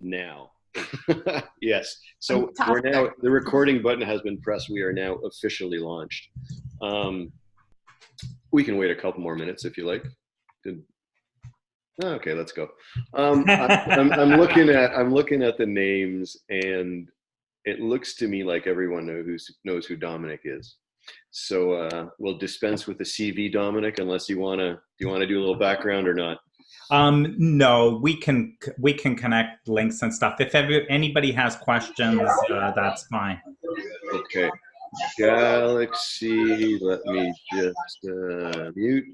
now. Yes. So we're now, the recording button has been pressed. We are now officially launched. We can wait a couple more minutes if you like. Okay, let's go. I'm looking at the names, and it looks to me like everyone knows who Dominic is. So we'll dispense with the CV, Dominic, unless do you want to do a little background or not? No, we can connect links and stuff. If anybody has questions, that's fine. Okay. Galaxy, let me just mute.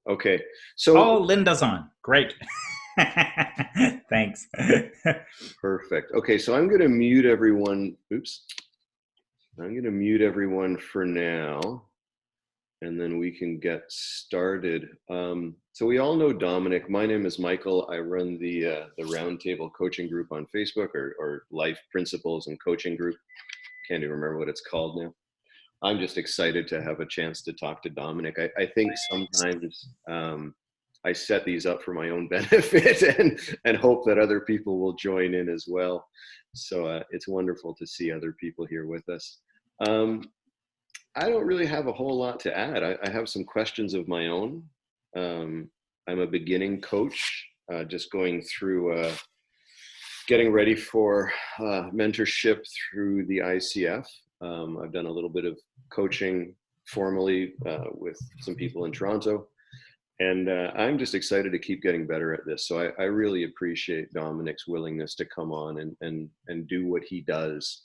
Okay. So Linda's on. Great. Thanks. Perfect. Okay, so I'm going to mute everyone. Oops. I'm going to mute everyone for now, and then we can get started. So we all know Dominic. My name is Michael. I run the Roundtable Coaching Group on Facebook, or Life Principles and Coaching Group. Can't even remember what it's called now. I'm just excited to have a chance to talk to Dominic. I think sometimes I set these up for my own benefit and hope that other people will join in as well. So it's wonderful to see other people here with us. I don't really have a whole lot to add. I have some questions of my own. I'm a beginning coach, just going through getting ready for mentorship through the ICF. I've done a little bit of coaching formally with some people in Toronto, and I'm just excited to keep getting better at this. So I really appreciate Dominic's willingness to come on and do what he does,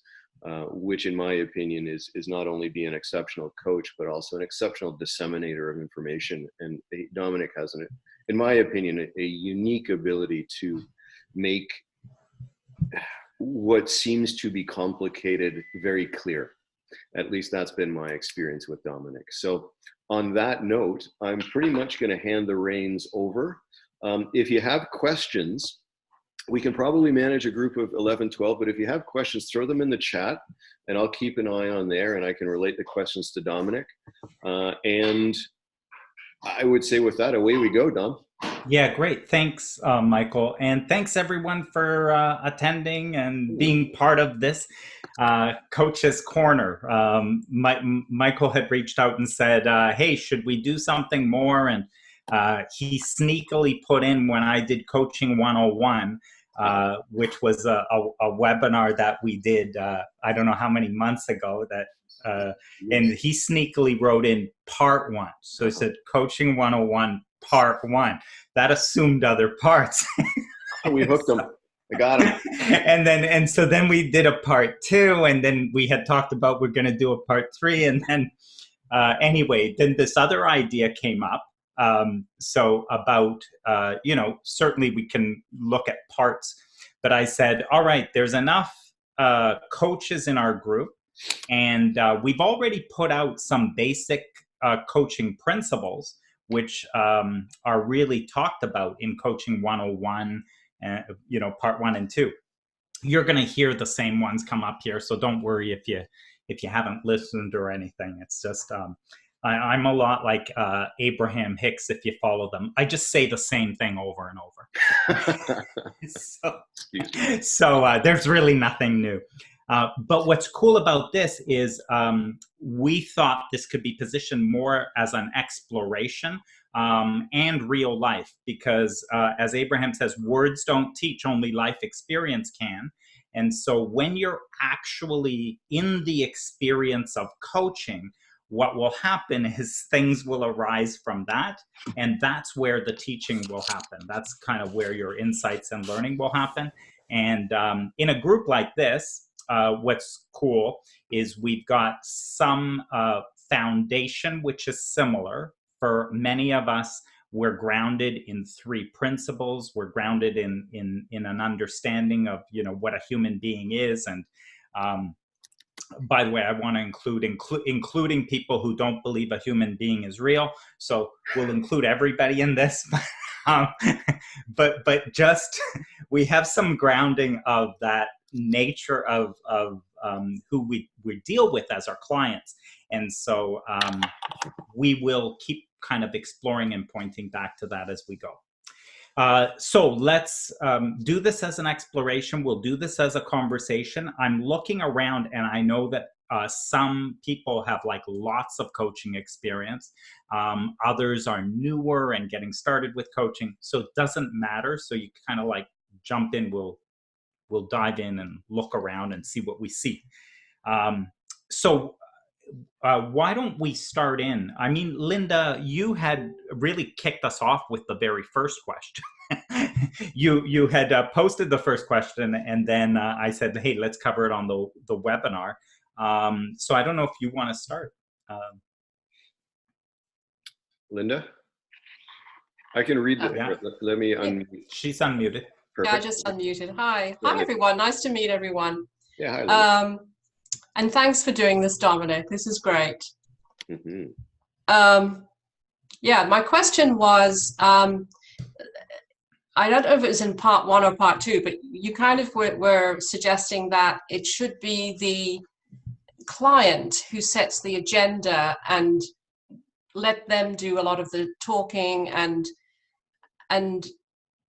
which in my opinion is not only be an exceptional coach, but also an exceptional disseminator of information. And Dominic has, in my opinion, a unique ability to make what seems to be complicated very clear. At least that's been my experience with Dominic. So on that note, I'm pretty much going to hand the reins over. If you have questions, we can probably manage a group of 11, 12, but if you have questions, throw them in the chat and I'll keep an eye on there and I can relate the questions to Dominic. And I would say with that, away we go, Dom. Yeah, great. Thanks, Michael. And thanks everyone for attending and being part of this Coach's Corner. Michael had reached out and said, hey, should we do something more? And he sneakily put in when I did Coaching 101, which was a webinar that we did, I don't know how many months ago, and he sneakily wrote in part 1. So he said Coaching 101 part 1. That assumed other parts. We hooked him. I got him. And so then we did a part 2, and then we had talked about we're going to do a part 3, and then anyway, then this other idea came up. So about certainly we can look at parts, but I said, all right, there's enough coaches in our group, and we've already put out some basic coaching principles, which are really talked about in Coaching 101, part 1 and 2. You're going to hear the same ones come up here, so don't worry if you haven't listened or anything. It's just I'm a lot like Abraham Hicks. If you follow them, I just say the same thing over and over. So there's really nothing new. But what's cool about this is we thought this could be positioned more as an exploration and real life, because as Abraham says, words don't teach, only life experience can. And so when you're actually in the experience of coaching, what will happen is things will arise from that, and that's where the teaching will happen. That's kind of where your insights and learning will happen. And in a group like this, what's cool is we've got some foundation, which is similar. For many of us, we're grounded in 3 principles. We're grounded in an understanding of what a human being is. And by the way, I want to including people who don't believe a human being is real. So we'll include everybody in this. But just we have some grounding of that nature of who we deal with as our clients. And so we will keep kind of exploring and pointing back to that as we go. So let's do this as an exploration. We'll do this as a conversation. I'm looking around and I know that some people have like lots of coaching experience. Others are newer and getting started with coaching. So it doesn't matter. So you kind of like jump in. We'll dive in and look around and see what we see. Why don't we start in? I mean, Linda, you had really kicked us off with the very first question. You had posted the first question, and then I said, "Hey, let's cover it on the webinar." So I don't know if you want to start, Linda. I can read the. Yeah. Let me unmute. She's unmuted. Perfect. Yeah, I just unmuted. Hi everyone. Nice to meet everyone. Yeah, hi, Linda. And thanks for doing this, Dominic. This is great. Mm-hmm. Yeah, my question was, I don't know if it was in part 1 or part 2, but you kind of were suggesting that it should be the client who sets the agenda and let them do a lot of the talking and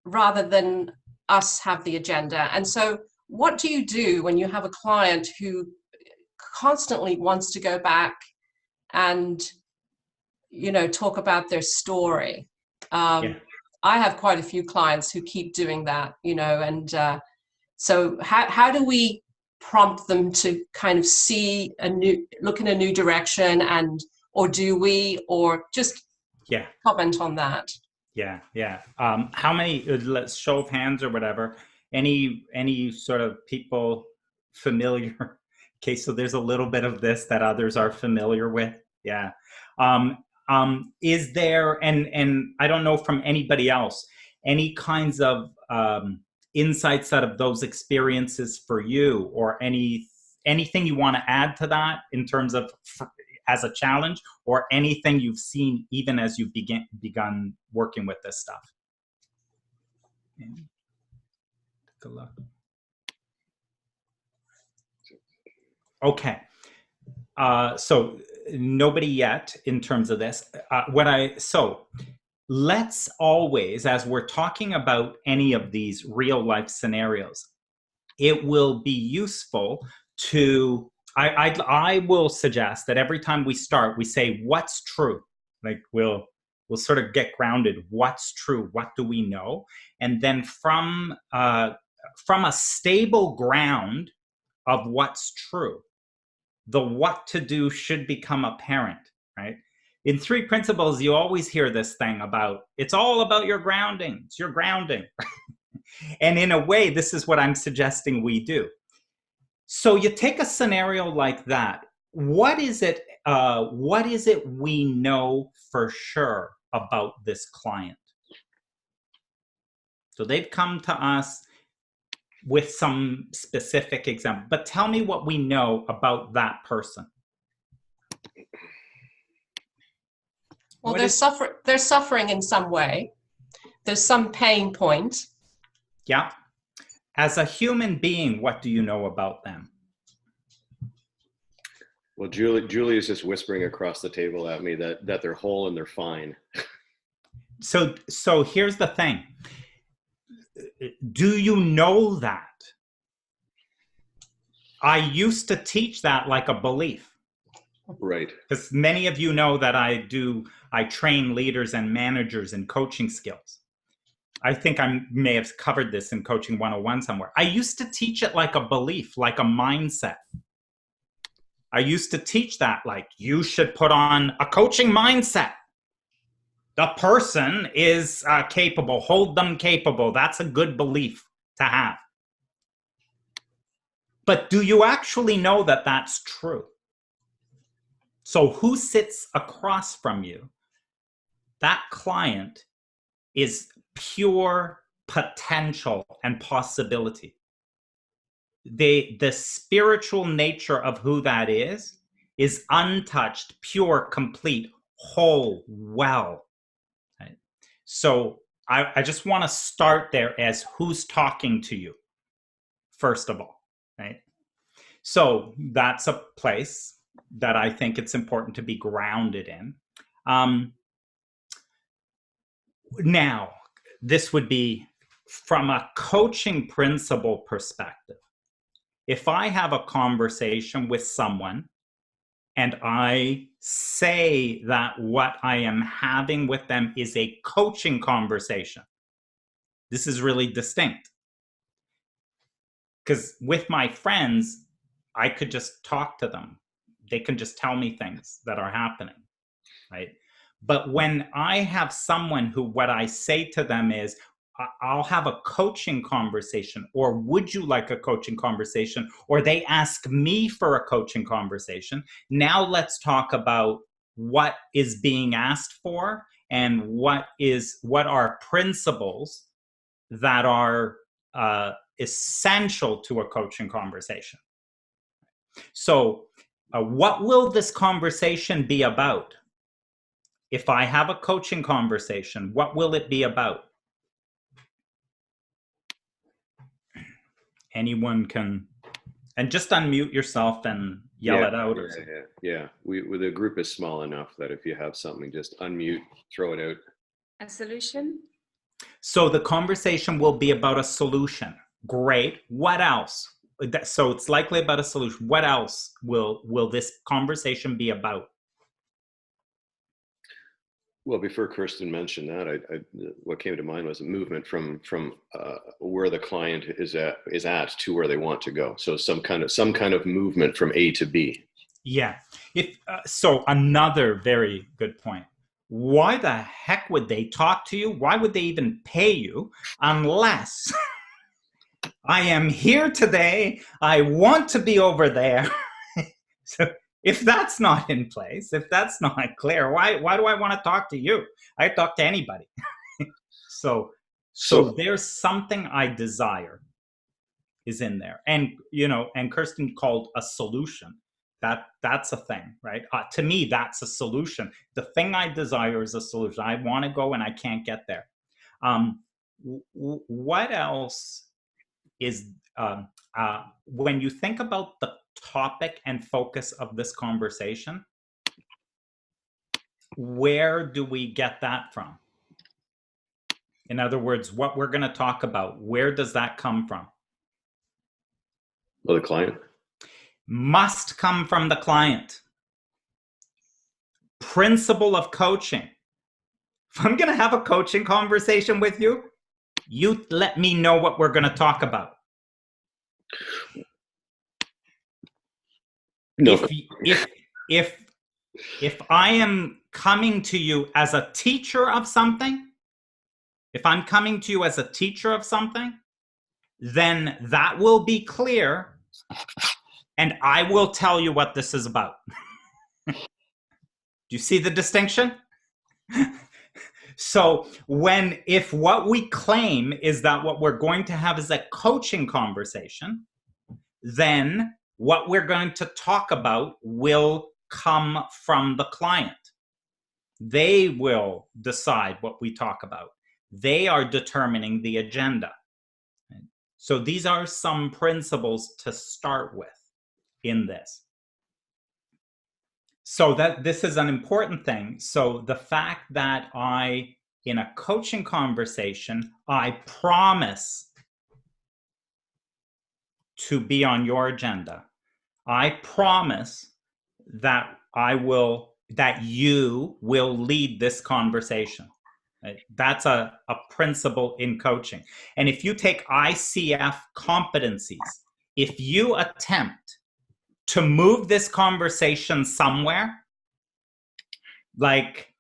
rather than us have the agenda. And so what do you do when you have a client who constantly wants to go back and, you know, talk about their story? Yeah. I have quite a few clients who keep doing that, you know, and so how do we prompt them to kind of see look in a new direction, or do we, or just comment on that? Yeah. How many, let's show of hands or whatever, any sort of people familiar? Okay, so there's a little bit of this that others are familiar with. Yeah. Is there, and I don't know from anybody else, any kinds of insights out of those experiences for you, or anything you want to add to that in terms of as a challenge, or anything you've seen even as you've begun working with this stuff? Good luck. Okay. So nobody yet in terms of this. So let's always, as we're talking about any of these real life scenarios, it will be useful to, I will suggest that every time we start, we say, what's true? Like we'll sort of get grounded. What's true? What do we know? And then from a stable ground of what's true, the what to do should become apparent, right? In 3 principles, you always hear this thing about, it's all about your grounding. It's your grounding. And in a way, this is what I'm suggesting we do. So you take a scenario like that. What is it we know for sure about this client? So they've come to us with some specific example, but tell me what we know about that person. Well, they're suffering in some way. There's some pain point. Yeah. As a human being, what do you know about them? Well, Julie is just whispering across the table at me that they're whole and they're fine. So here's the thing. Do you know that? I used to teach that like a belief. Right. Because many of you know that I train leaders and managers in coaching skills. I think I may have covered this in Coaching 101 somewhere. I used to teach it like a belief, like a mindset. I used to teach that like you should put on a coaching mindset. The person is capable, hold them capable. That's a good belief to have. But do you actually know that that's true? So who sits across from you? That client is pure potential and possibility. The spiritual nature of who that is untouched, pure, complete, whole, well. Right? So I just want to start there as who's talking to you, first of all, right? So that's a place that I think it's important to be grounded in. Now, this would be from a coaching principle perspective. If I have a conversation with someone and I say that what I am having with them is a coaching conversation, this is really distinct. Because with my friends, I could just talk to them. They can just tell me things that are happening, right? But when I have someone who, what I say to them is, I'll have a coaching conversation, or would you like a coaching conversation? Or they ask me for a coaching conversation. Now let's talk about what is being asked for and what are principles that are essential to a coaching conversation. So what will this conversation be about? If I have a coaching conversation, what will it be about? Anyone can, and just unmute yourself and yell it out. Yeah. The group is small enough that if you have something, just unmute, throw it out. A solution? So the conversation will be about a solution. Great. What else? So it's likely about a solution. What else will this conversation be about? Well, before Kirsten mentioned that, what came to mind was a movement from where the client is at to where they want to go. So some kind of movement from A to B. Yeah. So another very good point. Why the heck would they talk to you? Why would they even pay you unless I am here today, I want to be over there? So if that's not in place, if that's not clear, why do I want to talk to you? I talk to anybody. So there's something I desire is in there. And, and Kirsten called a solution. That's a thing, right? To me, that's a solution. The thing I desire is a solution. I want to go and I can't get there. What else is, when you think about the topic and focus of this conversation, where do we get that from? In other words, what we're going to talk about, where does that come from? Well, the client. Must come from the client. Principle of coaching. If I'm going to have a coaching conversation with you, you let me know what we're going to talk about. No. If I am coming to you as a teacher of something, then that will be clear, and I will tell you what this is about. Do you see the distinction? So if what we claim is that what we're going to have is a coaching conversation, then what we're going to talk about will come from the client. They will decide what we talk about. They are determining the agenda. So these are some principles to start with in this. So that this is an important thing. So the fact that in a coaching conversation, I promise to be on your agenda. I promise that you will lead this conversation. That's a principle in coaching. And if you take ICF competencies, if you attempt to move this conversation somewhere, like,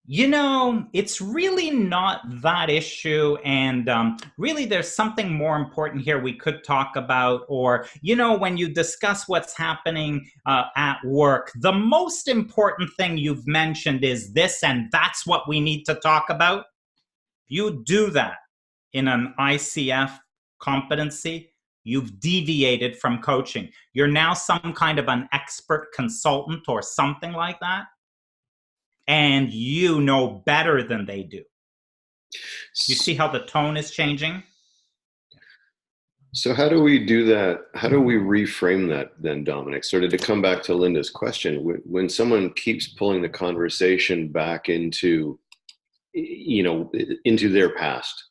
it's really not that issue, and really there's something more important here we could talk about, or, when you discuss what's happening at work, the most important thing you've mentioned is this, and that's what we need to talk about. You do that in an ICF competency, you've deviated from coaching. You're now some kind of an expert consultant or something like that. And you know better than they do. You see how the tone is changing? So how do we do that? How do we reframe that then, Dominic? Sort of to come back to Linda's question, when someone keeps pulling the conversation back into into their past.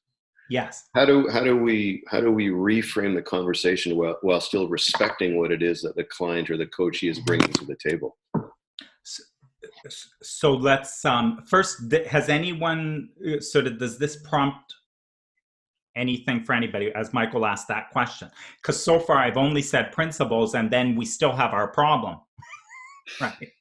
Yes. How do we reframe the conversation while still respecting what it is that the client or the coachee is bringing to the table? So let's first, has anyone does this prompt anything for anybody as Michael asked that question? Because so far I've only said principles and then we still have our problem. Right.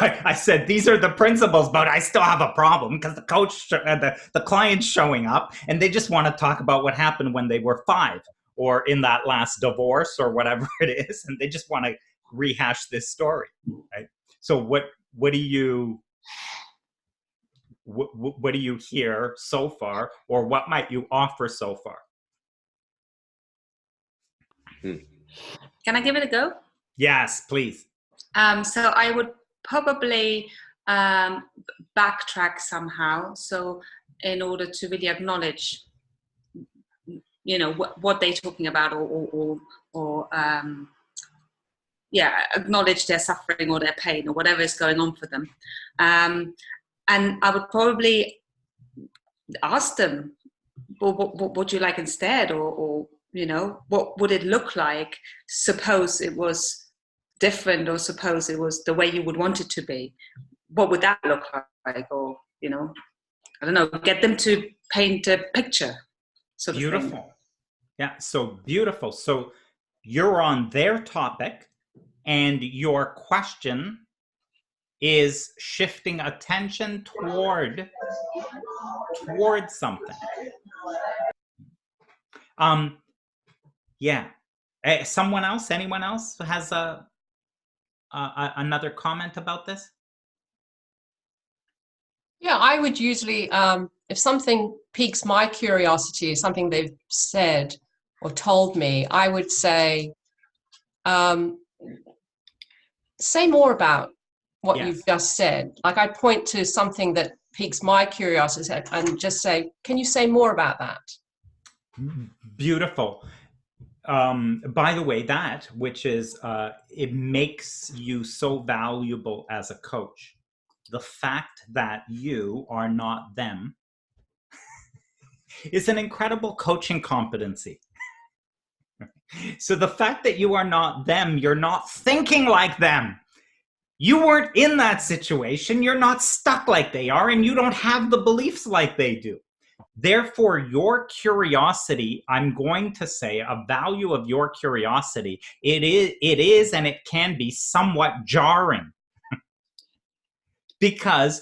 I said these are the principles, but I still have a problem because the coach, the client's showing up and they just want to talk about what happened when they were 5 or in that last divorce or whatever it is, and they just want to rehash this story. Right. So what do you hear so far, or what might you offer so far? Can I give it a go? Yes, please. So I would probably backtrack somehow. So in order to really acknowledge, what they're talking about, or acknowledge their suffering or their pain or whatever is going on for them. And I would probably ask them, well, what would you like instead? Or what would it look like? Suppose it was different, or suppose it was the way you would want it to be. What would that look like? Or, I don't know, get them to paint a picture. Sort of beautiful thing. Yeah, so beautiful. So you're on their topic and your question is shifting attention toward something. Anyone else has another comment about this? Yeah, I would usually, if something piques my curiosity, something they've said or told me, I would say more about what you've just said. Like, I point to something that piques my curiosity and just say, can you say more about that? Beautiful. By the way, that, which is, it makes you so valuable as a coach. The fact that you are not them is an incredible coaching competency. So the fact that you are not them, you're not thinking like them. You weren't in that situation. You're not stuck like they are, and you don't have the beliefs like they do. Therefore, your curiosity, I'm going to say, a value of your curiosity, it is and it can be somewhat jarring. Because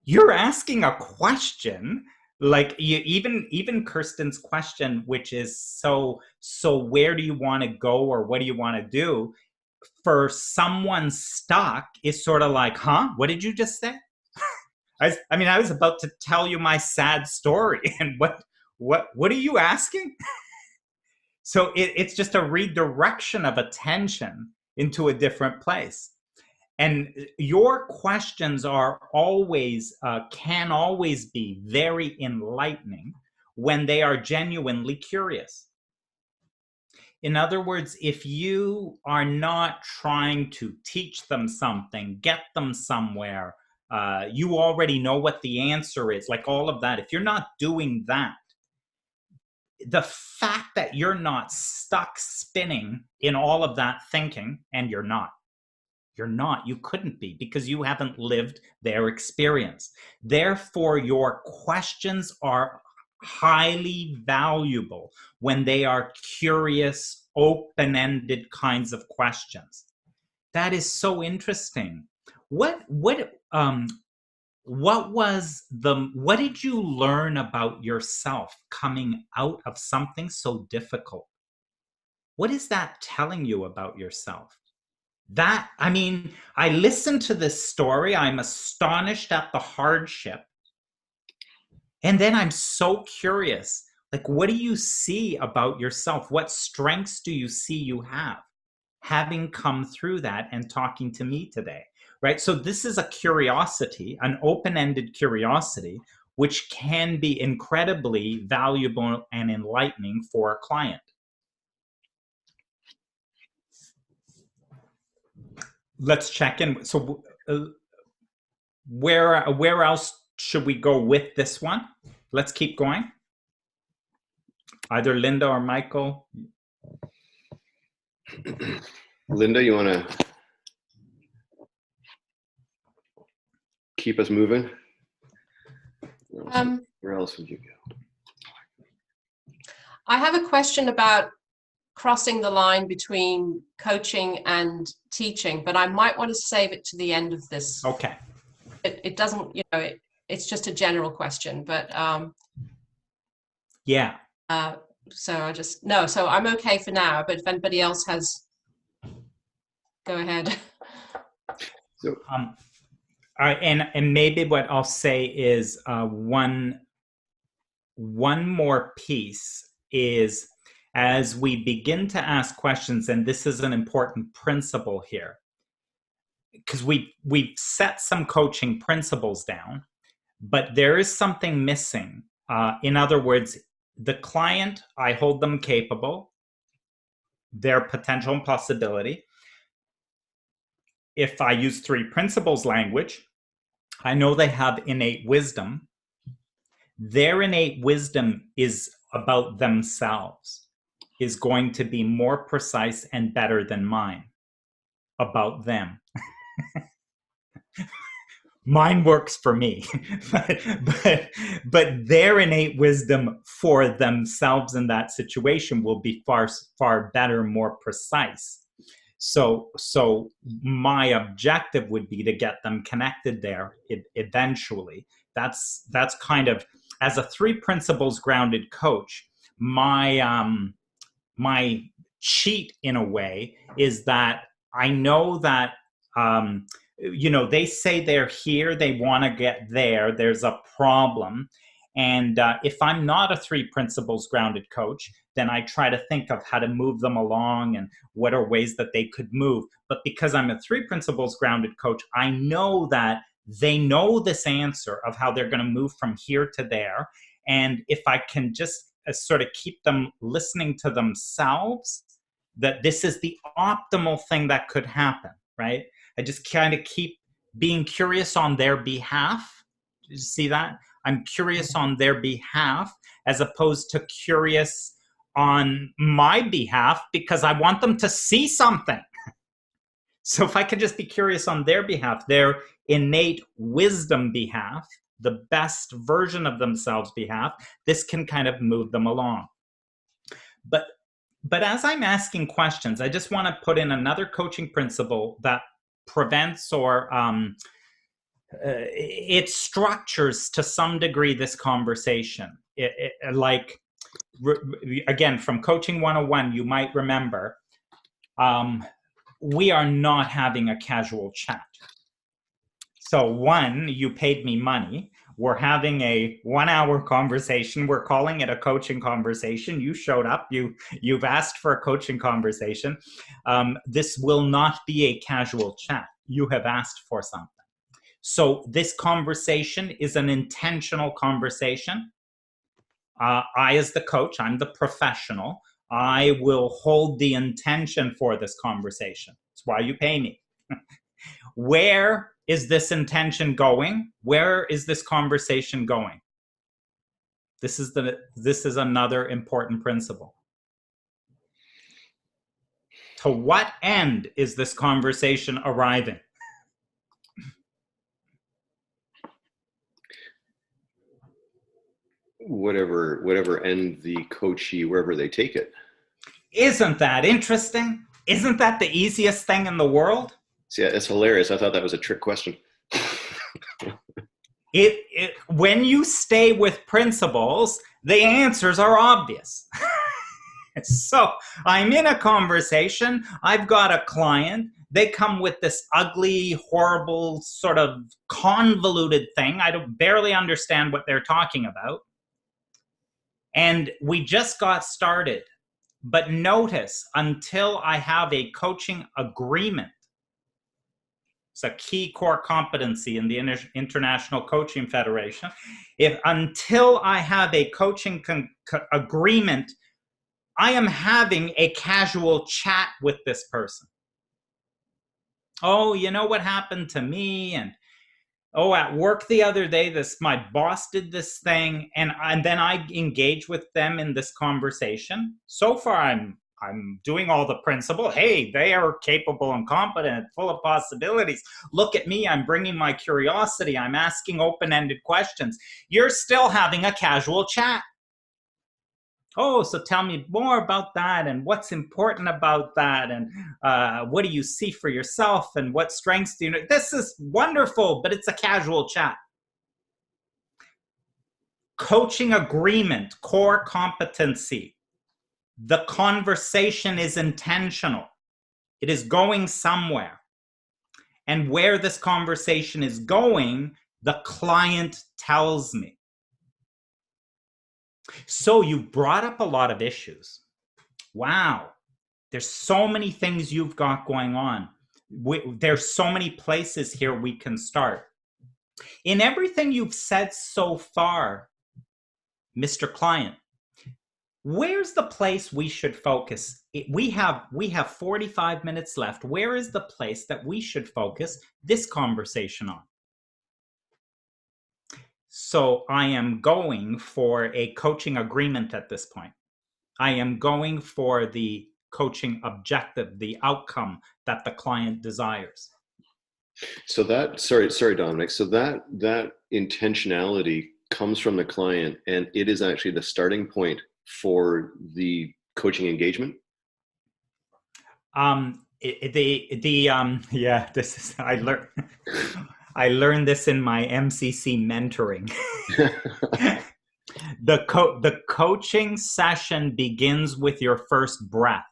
you're asking a question, like even Kirsten's question, which is so where do you want to go, or what do you want to do? For someone stuck, is sort of like, huh? What did you just say? I was about to tell you my sad story, and what are you asking? So it's just a redirection of attention into a different place. And your questions are always, can always be very enlightening when they are genuinely curious. In other words, if you are not trying to teach them something, get them somewhere, you already know what the answer is, like all of that. If you're not doing that, the fact that you're not stuck spinning in all of that thinking, and you're not, you couldn't be, because you haven't lived their experience. Therefore, your questions are highly valuable when they are curious, open-ended kinds of questions. That is so interesting. What did you learn about yourself coming out of something so difficult? What is that telling you about yourself? I listened to this story. I'm astonished at the hardship. And then I'm so curious, like, what do you see about yourself? What strengths do you see you have, having come through that and talking to me today, right? So this is a curiosity, an open-ended curiosity, which can be incredibly valuable and enlightening for a client. Let's check in. So where else should we go with this one? Let's keep going. Either Linda or Michael. Linda, you want to keep us moving? Where else would you go? I have a question about crossing the line between coaching and teaching, but I might want to save it to the end of this. Okay. It doesn't, it's just a general question, but yeah. So so I'm okay for now, but if anybody else has, go ahead. So, and maybe what I'll say is one more piece is, as we begin to ask questions, and this is an important principle here, because we've set some coaching principles down, but there is something missing. In other words, the client, I hold them capable, their potential and possibility. If I use 3 principles language, I know they have innate wisdom. Their innate wisdom is about themselves, is going to be more precise and better than mine about them. Mine works for me, but their innate wisdom for themselves in that situation will be far better, more precise. So my objective would be to get them connected there eventually. That's kind of, as a 3 principles grounded coach, my cheat in a way is that I know that they say they're here, they want to get there, there's a problem. And if I'm not a 3 principles grounded coach, then I try to think of how to move them along and what are ways that they could move. But because I'm a 3 principles grounded coach, I know that they know this answer of how they're going to move from here to there. And if I can just sort of keep them listening to themselves, that this is the optimal thing that could happen, right? I just kind of keep being curious on their behalf. You see that? I'm curious on their behalf as opposed to curious on my behalf because I want them to see something. So if I could just be curious on their behalf, their innate wisdom behalf, the best version of themselves behalf, this can kind of move them along. But as I'm asking questions, I just want to put in another coaching principle that prevents or it structures to some degree this conversation. Again, from Coaching 101, you might remember, we are not having a casual chat. So 1, you paid me money. We're having a 1-hour conversation. We're calling it a coaching conversation. You showed up. You've asked for a coaching conversation. This will not be a casual chat. You have asked for something. So this conversation is an intentional conversation. I, as the coach, I'm the professional. I will hold the intention for this conversation. That's why you pay me. Where is this intention going? Where is this conversation going? This is another important principle. To what end is this conversation arriving? Whatever end the coachee, wherever they take it. Isn't that interesting? Isn't that the easiest thing in the world? Yeah, it's hilarious. I thought that was a trick question. When you stay with principles, the answers are obvious. So I'm in a conversation. I've got a client. They come with this ugly, horrible, sort of convoluted thing. I barely understand what they're talking about. And we just got started. But notice, until I have a coaching agreement, it's a key core competency in the International Coaching Federation. Until I have a coaching agreement, I am having a casual chat with this person. Oh, you know what happened to me? And Oh, at work the other day, my boss did this thing, and then I engage with them in this conversation. So far, I'm doing all the principle. Hey, they are capable and competent, full of possibilities. Look at me, I'm bringing my curiosity. I'm asking open-ended questions. You're still having a casual chat. Oh, so tell me more about that, and what's important about that, and what do you see for yourself, and what strengths do you know? This is wonderful, but it's a casual chat. Coaching agreement, core competency. The conversation is intentional. It is going somewhere. And where this conversation is going, the client tells me. So you brought up a lot of issues. Wow. There's so many things you've got going on. There's so many places here we can start. In everything you've said so far, Mr. Client, where's the place we should focus? We have 45 minutes left. Where is the place that we should focus this conversation on? So I am going for a coaching agreement at this point. I am going for the coaching objective, the outcome that the client desires. So that, sorry, Dominic. So that intentionality comes from the client, and it is actually the starting point for the coaching engagement. Yeah, this is, I learned this in my MCC mentoring. The coaching session begins with your first breath.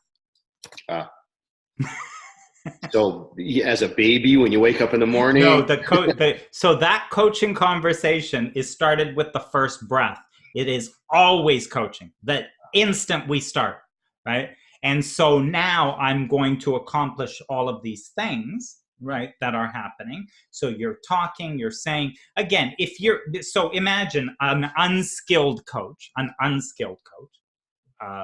So as a baby, when you wake up in the morning? No, so that coaching conversation is started with the first breath. It is always coaching. The instant we start, right? And so now I'm going to accomplish all of these things, right, that are happening. So you're talking, you're saying, again, so imagine an unskilled coach,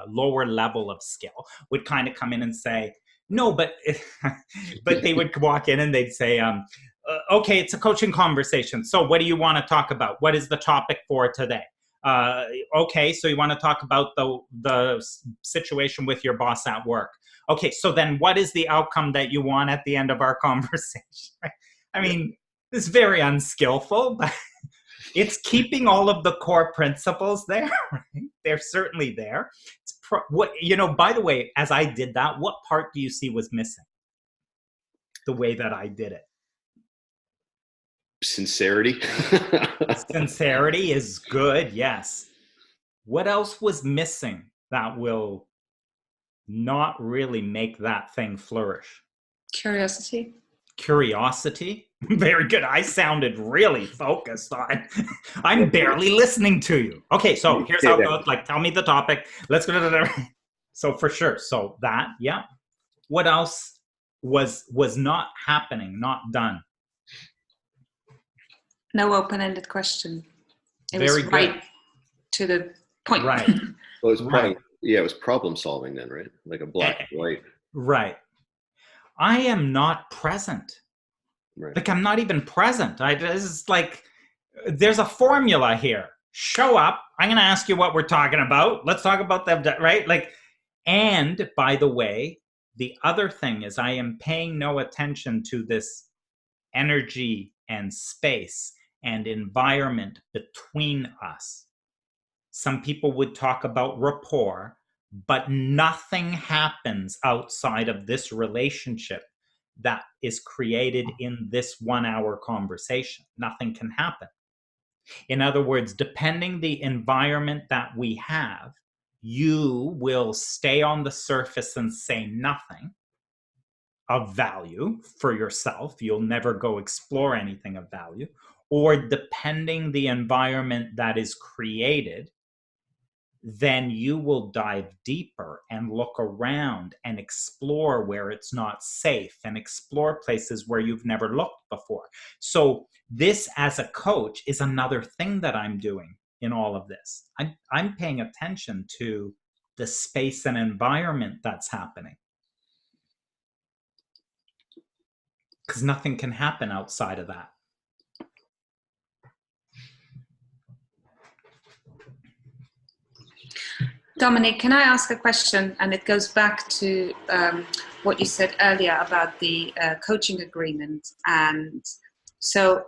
lower level of skill would kind of come in and say, no, but they would walk in and they'd say, okay, it's a coaching conversation. So what do you want to talk about? What is the topic for today? Okay, so you want to talk about the situation with your boss at work. Okay, so then what is the outcome that you want at the end of our conversation? I mean, it's very unskillful, but it's keeping all of the core principles there, right? They're certainly there. By the way, as I did that, what part do you see was missing? The way that I did it. Sincerity. Sincerity is good, yes. What else was missing that will not really make that thing flourish? Curiosity. Curiosity? Very good. I sounded really focused on. I'm barely listening to you. Okay, so here's how it goes. Like, tell me the topic. Let's go. So for sure. So that, yeah. What else was not happening, not done? No open-ended question. It Very was good. Right to the point. Right. Well, it was problem solving then, right? Like a black and white. Right. I am not present. Right. Like, I'm not even present. This is like, there's a formula here. Show up. I'm going to ask you what we're talking about. Let's talk about that, right? Like, and by the way, the other thing is I am paying no attention to this energy and space and environment between us. Some people would talk about rapport, but nothing happens outside of this relationship that is created in this 1 hour conversation. Nothing can happen. In other words, depending the environment that we have, you will stay on the surface and say nothing of value for yourself. You'll never go explore anything of value. Or depending the environment that is created, then you will dive deeper and look around and explore where it's not safe and explore places where you've never looked before. So this, as a coach, is another thing that I'm doing in all of this. I'm paying attention to the space and environment that's happening. Because nothing can happen outside of that. Dominic, can I ask a question? And it goes back to what you said earlier about the coaching agreement. And so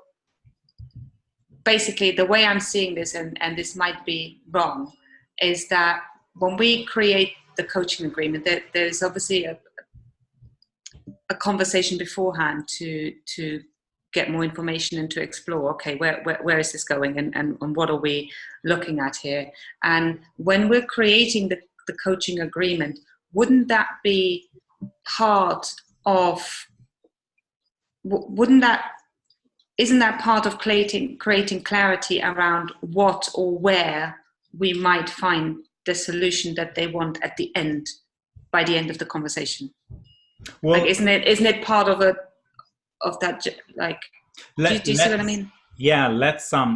basically the way I'm seeing this, and this might be wrong, is that when we create the coaching agreement, there's obviously a conversation beforehand to get more information and to explore, okay, where is this going, and what are we looking at here? And when we're creating the coaching agreement, wouldn't that be part of, isn't that part of creating clarity around what or where we might find the solution that they want at the end, by the end of the conversation? Well, like, isn't it part of that, like, do you see what I mean? Yeah, let's I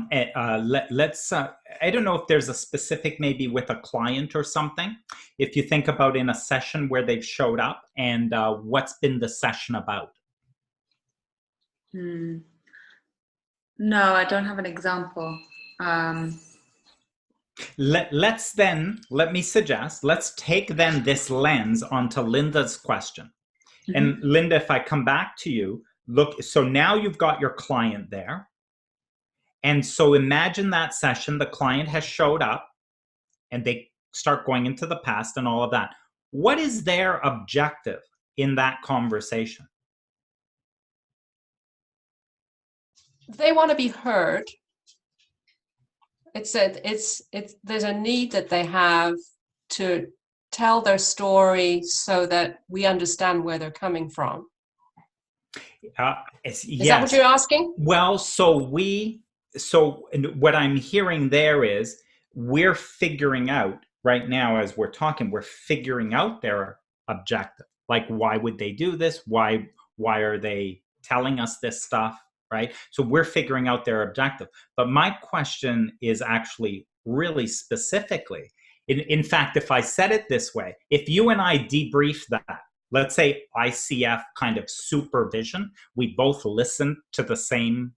don't know if there's a specific, maybe with a client or something, if you think about in a session where they've showed up and what's been the session about. No, I don't have an example. Let me suggest, let's take then this lens onto Linda's question. Mm-hmm. And Linda, if I come back to you, look, so now you've got your client there. And so imagine that session, the client has showed up and they start going into the past and all of that. What is their objective in that conversation? They want to be heard. There's a need that they have to tell their story so that we understand where they're coming from. Is that what you're asking? Well, so what I'm hearing there is we're figuring out right now as we're talking, we're figuring out their objective. Like, why would they do this? Why are they telling us this stuff? Right? So we're figuring out their objective. But my question is actually really specifically, in fact, if I said it this way, if you and I debrief that, let's say ICF kind of supervision, we both listen to the same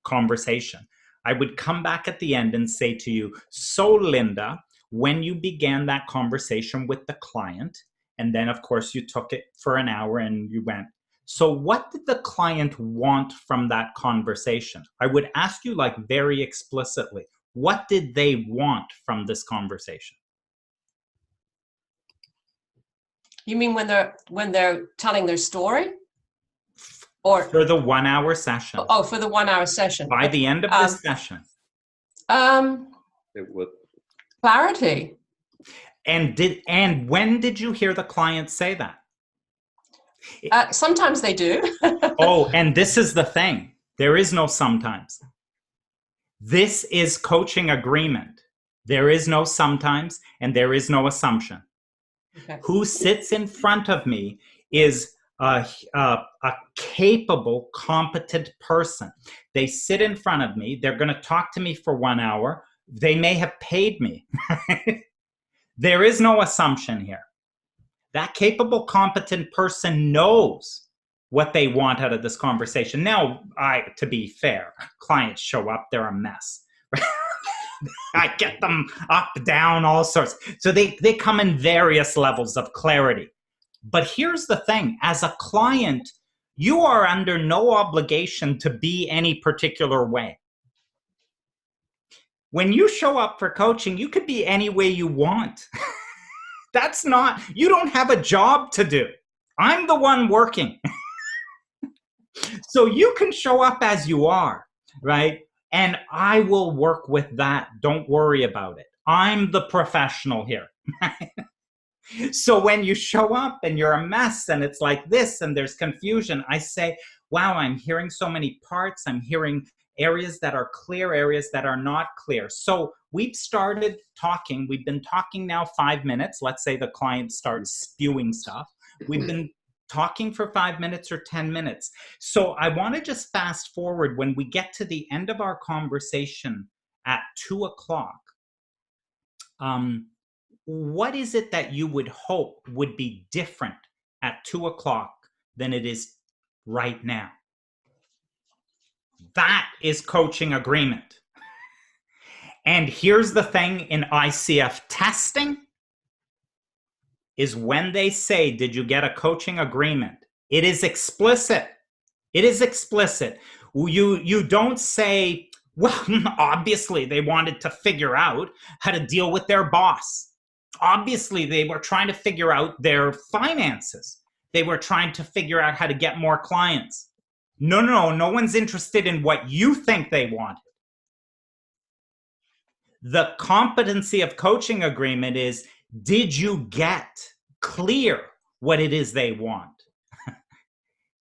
conversation. I would come back at the end and say to you, so Linda, when you began that conversation with the client, and then of course you took it for an hour and you went, so what did the client want from that conversation? I would ask you, like, very explicitly, what did they want from this conversation? You mean when they're telling their story? Or for the 1 hour session? Oh, for the 1 hour session. By the end of this session. Clarity. And when did you hear the client say that? Sometimes they do. Oh, and this is the thing. There is no sometimes. This is coaching agreement. There is no sometimes, and there is no assumption. Okay. Who sits in front of me is a capable, competent person. They sit in front of me. They're going to talk to me for 1 hour. They may have paid me. There is no assumption here. That capable, competent person knows what they want out of this conversation. Now, to be fair, clients show up, they're a mess. I get them up, down, all sorts. So they come in various levels of clarity. But here's the thing. As a client, you are under no obligation to be any particular way. When you show up for coaching, you could be any way you want. You don't have a job to do. I'm the one working. So you can show up as you are, right? And I will work with that. Don't worry about it. I'm the professional here. So when you show up and you're a mess and it's like this and there's confusion, I say, wow, I'm hearing so many parts. I'm hearing areas that are clear, areas that are not clear. So we've started talking. We've been talking now 5 minutes. Let's say the client starts spewing stuff. We've been talking for 5 minutes or 10 minutes. So I want to just fast forward when we get to the end of our conversation at 2 o'clock. What is it that you would hope would be different at 2 o'clock than it is right now? That is coaching agreement. And here's the thing in ICF testing, is when they say, did you get a coaching agreement? It is explicit. It is explicit. You don't say, well, obviously they wanted to figure out how to deal with their boss. Obviously they were trying to figure out their finances. They were trying to figure out how to get more clients. No one's interested in what you think they wanted. The competency of coaching agreement is, did you get clear what it is they want?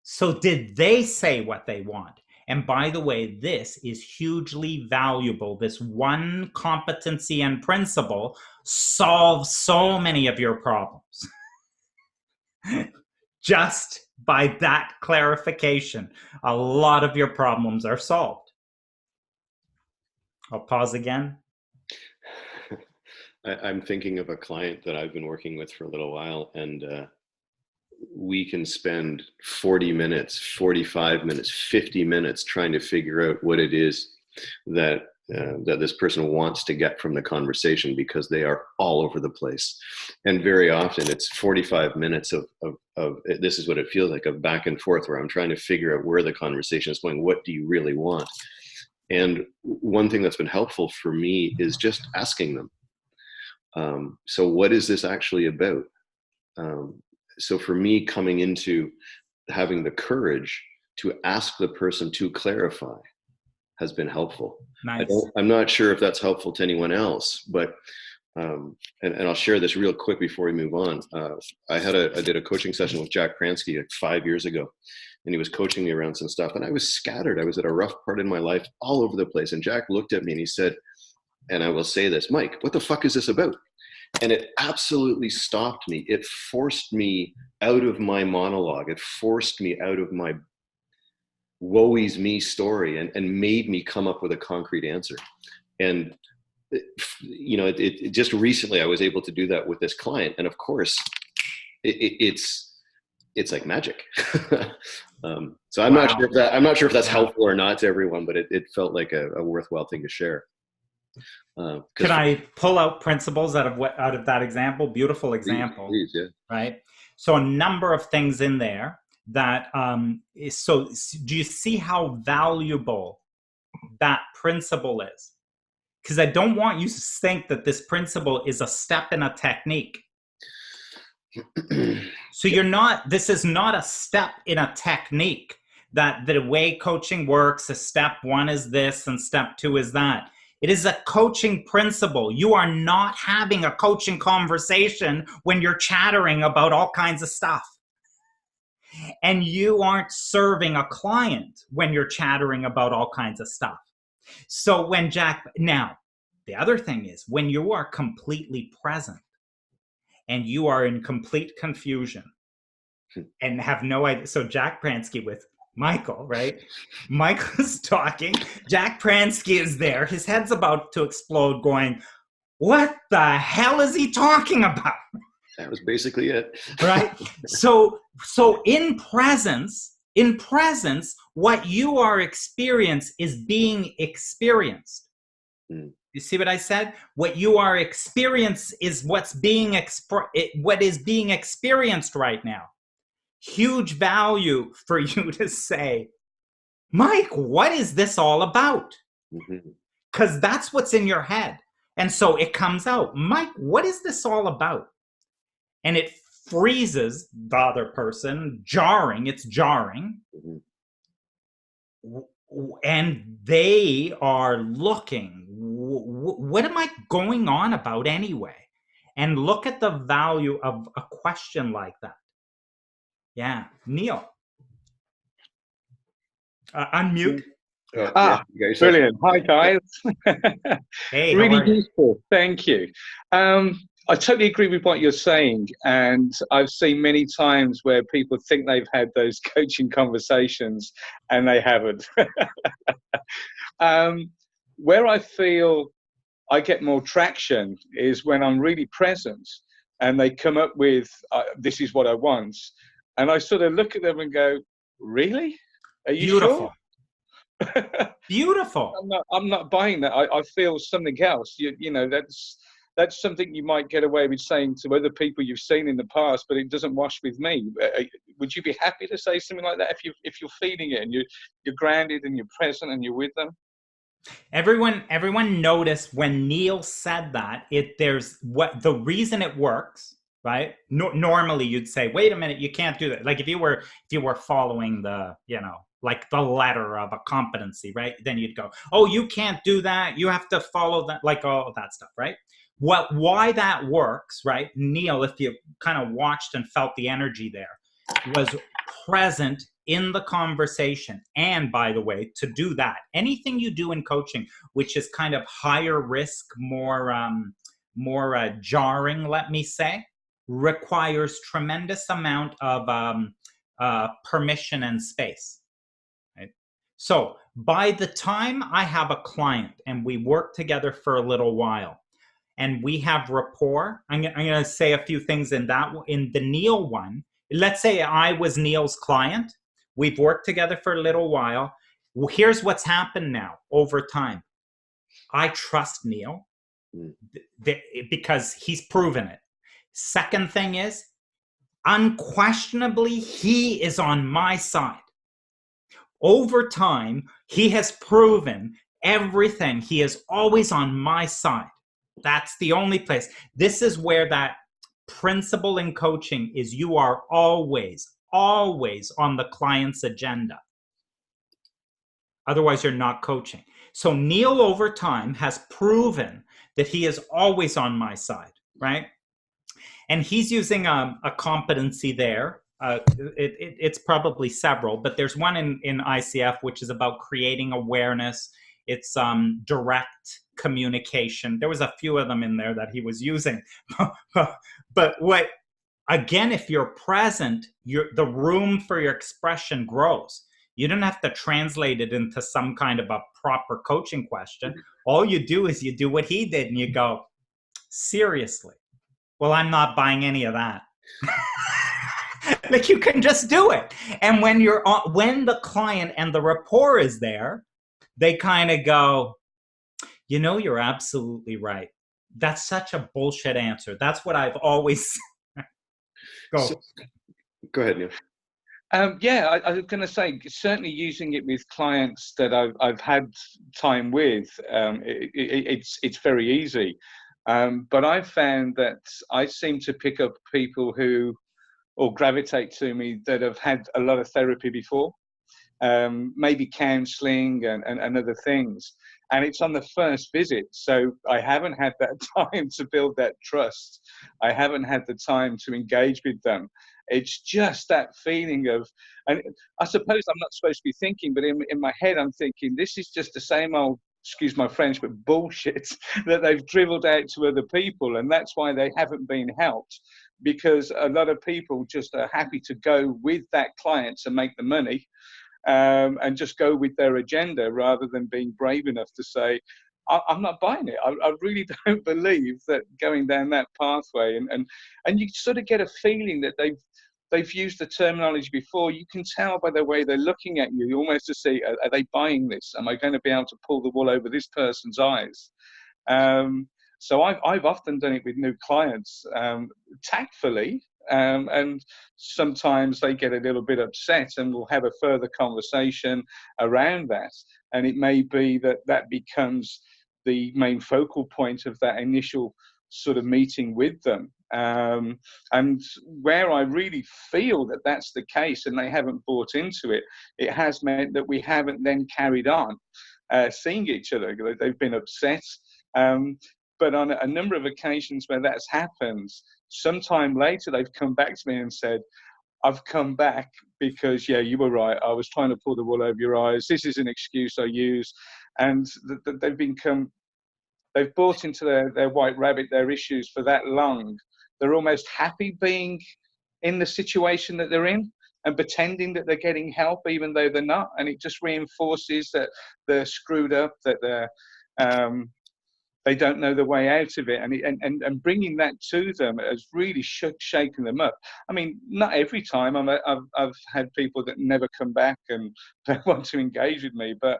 So did they say what they want? And by the way, this is hugely valuable. This one competency and principle solves so many of your problems. Just by that clarification, a lot of your problems are solved. I'll pause again. I'm thinking of a client that I've been working with for a little while, and we can spend 40 minutes, 45 minutes, 50 minutes trying to figure out what it is that this person wants to get from the conversation, because they are all over the place. And very often it's 45 minutes of this is what it feels like, of back and forth, where I'm trying to figure out where the conversation is going. What do you really want? And one thing that's been helpful for me is just asking them. So what is this actually about? So for me, coming into having the courage to ask the person to clarify has been helpful. Nice. I'm not sure if that's helpful to anyone else, but and I'll share this real quick before we move on. I did a coaching session with Jack Pransky like 5 years ago, and he was coaching me around some stuff, and I was scattered. I was at a rough part in my life, all over the place. And Jack looked at me and he said, and I will say this, Mike, what the fuck is this about? And it absolutely stopped me. It forced me out of my monologue. It forced me out of my woe is me story, and made me come up with a concrete answer. And it just recently I was able to do that with this client, and of course it's like magic. So I'm not sure if that's helpful or not to everyone, but it felt like a worthwhile thing to share. Can I pull out principles out of that example? Beautiful example. Please, yeah. Right. So a number of things in there that so do you see how valuable that principle is? Because I don't want you to think that this principle is a step in a technique. So this is not a step in a technique, that the way coaching works is step one is this and step two is that. It is a coaching principle. You are not having a coaching conversation when you're chattering about all kinds of stuff. And you aren't serving a client when you're chattering about all kinds of stuff. So now, the other thing is, when you are completely present and you are in complete confusion and have no idea. So Jack Pransky with Michael, right? Michael's talking. Jack Pransky is there. His head's about to explode going, what the hell is he talking about? That was basically it. Right? So in presence, what you are experiencing is being experienced. Mm. You see what I said? What you are experiencing is what is being experienced right now. Huge value for you to say, Mike, what is this all about? Because that's what's in your head. And so it comes out, Mike, what is this all about? And it freezes the other person, it's jarring. And they are looking, what am I going on about anyway? And look at the value of a question like that. Yeah, Neil. Unmute. Brilliant. Hi, guys. Hey, really useful. Thank you. I totally agree with what you're saying. And I've seen many times where people think they've had those coaching conversations and they haven't. Where I feel I get more traction is when I'm really present and they come up with, this is what I want. And I sort of look at them and go, really? Are you Beautiful. Sure? Beautiful. I'm not buying that. I feel something else. You know, that's that's something you might get away with saying to other people you've seen in the past, but it doesn't wash with me. Would you be happy to say something like that if you're feeling it and you're grounded and you're present and you're with them? Everyone noticed when Neil said that, there's what the reason it works, right? Normally you'd say, wait a minute, you can't do that. Like if you were following the, like the letter of a competency, right? Then you'd go, oh, you can't do that. You have to follow that, like all that stuff, right? Why that works, right? Neil, if you kind of watched and felt the energy there, was present in the conversation. And by the way, to do that, anything you do in coaching, which is kind of higher risk, more jarring, let me say, requires tremendous amount of permission and space. Right? So by the time I have a client and we work together for a little while, and we have rapport, I'm going to say a few things in the Neil one. Let's say I was Neil's client. We've worked together for a little while. Well, here's what's happened now over time. I trust Neil because he's proven it. Second thing is, unquestionably, he is on my side. Over time, he has proven everything. He is always on my side. That's the only place. This is where that principle in coaching is: you are always on the client's agenda. Otherwise, you're not coaching. So Neil, over time, has proven that he is always on my side, right? And he's using a competency there. It's probably several, but there's one in ICF, which is about creating awareness. It's direct communication. There was a few of them in there that he was using. But what, again, if you're present, the room for your expression grows. You don't have to translate it into some kind of a proper coaching question. All you do is you do what he did and you go, seriously? Well, I'm not buying any of that. Like, you can just do it. And when the client and the rapport is there, they kind of go, you're absolutely right. That's such a bullshit answer. That's what I've always Go ahead, Neil. Yeah, I was going to say, certainly using it with clients that I've had time with, it's very easy. But I've found that I seem to pick up people or gravitate to me that have had a lot of therapy before, maybe counseling and other things. And it's on the first visit. So I haven't had that time to build that trust. I haven't had the time to engage with them. It's just that feeling of, and I suppose I'm not supposed to be thinking, but in my head, I'm thinking, this is just the same old, excuse my French, but bullshit that they've dribbled out to other people. And that's why they haven't been helped, because a lot of people just are happy to go with that client to make the money. And just go with their agenda rather than being brave enough to say, I'm not buying it. I really don't believe that going down that pathway. And you sort of get a feeling that they've used the terminology before. You can tell by the way they're looking at you, almost to see, are they buying this? Am I going to be able to pull the wool over this person's eyes? So I've often done it with new clients, tactfully. And sometimes they get a little bit upset, and we'll have a further conversation around that. And it may be that becomes the main focal point of that initial sort of meeting with them. And where I really feel that that's the case and they haven't bought into it, it has meant that we haven't then carried on seeing each other. They've been upset. But on a number of occasions where that's happened, sometime later they've come back to me and said, I've come back because, yeah, you were right. I was trying to pull the wool over your eyes. This is an excuse I use. And they've bought into their white rabbit, their issues for that long. They're almost happy being in the situation that they're in and pretending that they're getting help, even though they're not. And it just reinforces that they're screwed up, that they don't know the way out of it, and bringing that to them has really shaken them up. I mean, not every time. I've had people that never come back and don't want to engage with me, but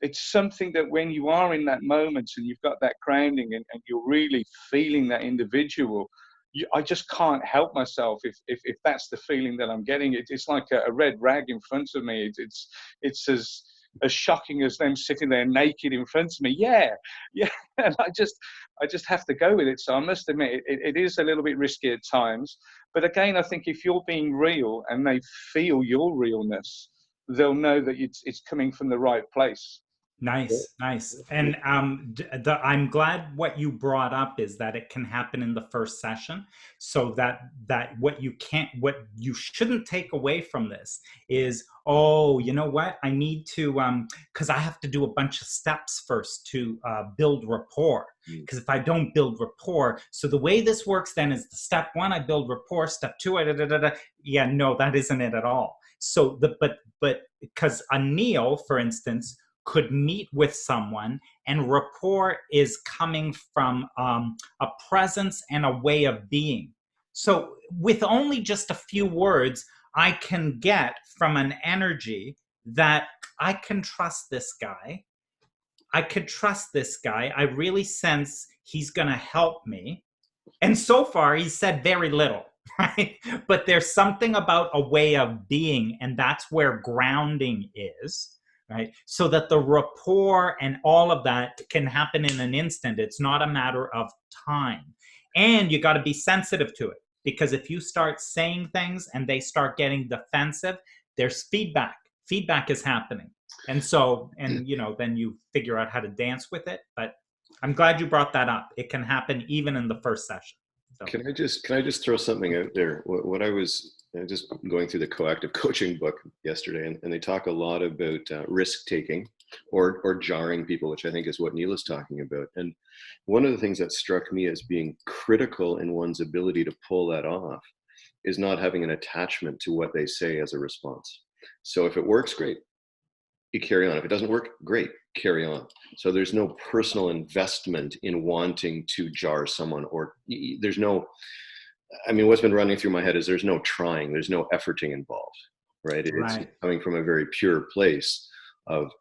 it's something that when you are in that moment and you've got that grounding and you're really feeling that individual, I just can't help myself if that's the feeling that I'm getting. It's like a red rag in front of me. It's as shocking as them sitting there naked in front of me. Yeah. And I just have to go with it. So I must admit, it is a little bit risky at times. But again, I think if you're being real and they feel your realness, they'll know that it's coming from the right place. Nice. And I'm glad what you brought up is that it can happen in the first session, so that what you shouldn't take away from this is, oh, you know what, I need to, because I have to do a bunch of steps first to build rapport. Because if I don't build rapport, so the way this works then is step one, I build rapport, step two, yeah, no, that isn't it at all. So but because a Neil, for instance, could meet with someone and rapport is coming from a presence and a way of being. So with only just a few words, I can get from an energy that I can trust this guy. I could trust this guy. I really sense he's going to help me. And so far, he's said very little, right? But there's something about a way of being, and that's where grounding is. Right? So that the rapport and all of that can happen in an instant. It's not a matter of time. And you got to be sensitive to it, because if you start saying things and they start getting defensive, there's feedback. Feedback is happening. And so, and then you figure out how to dance with it. But I'm glad you brought that up. It can happen even in the first session. So. Can I just throw something out there? What I was just going through the Coactive Coaching book yesterday, and they talk a lot about risk taking or jarring people, which I think is what Neil is talking about. And one of the things that struck me as being critical in one's ability to pull that off is not having an attachment to what they say as a response. So if it works, great, you carry on. If it doesn't work, great, carry on. So there's no personal investment in wanting to jar someone, or there's no, I mean, what's been running through my head is there's no trying, there's no efforting involved, right? It's coming from a very pure place of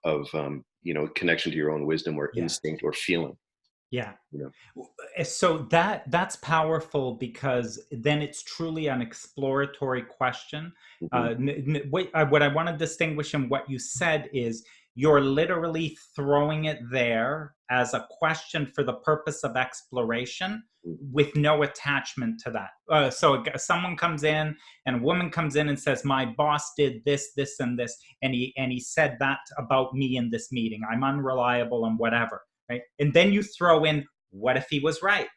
connection to your own wisdom or instinct or feeling. Yeah. So that's powerful, because then it's truly an exploratory question. Mm-hmm. What I want to distinguish in what you said is you're literally throwing it there as a question for the purpose of exploration with no attachment to that. So someone comes in and a woman comes in and says, my boss did this, this, and this, and he said that about me in this meeting. I'm unreliable and whatever. Right? And then you throw in, what if he was right?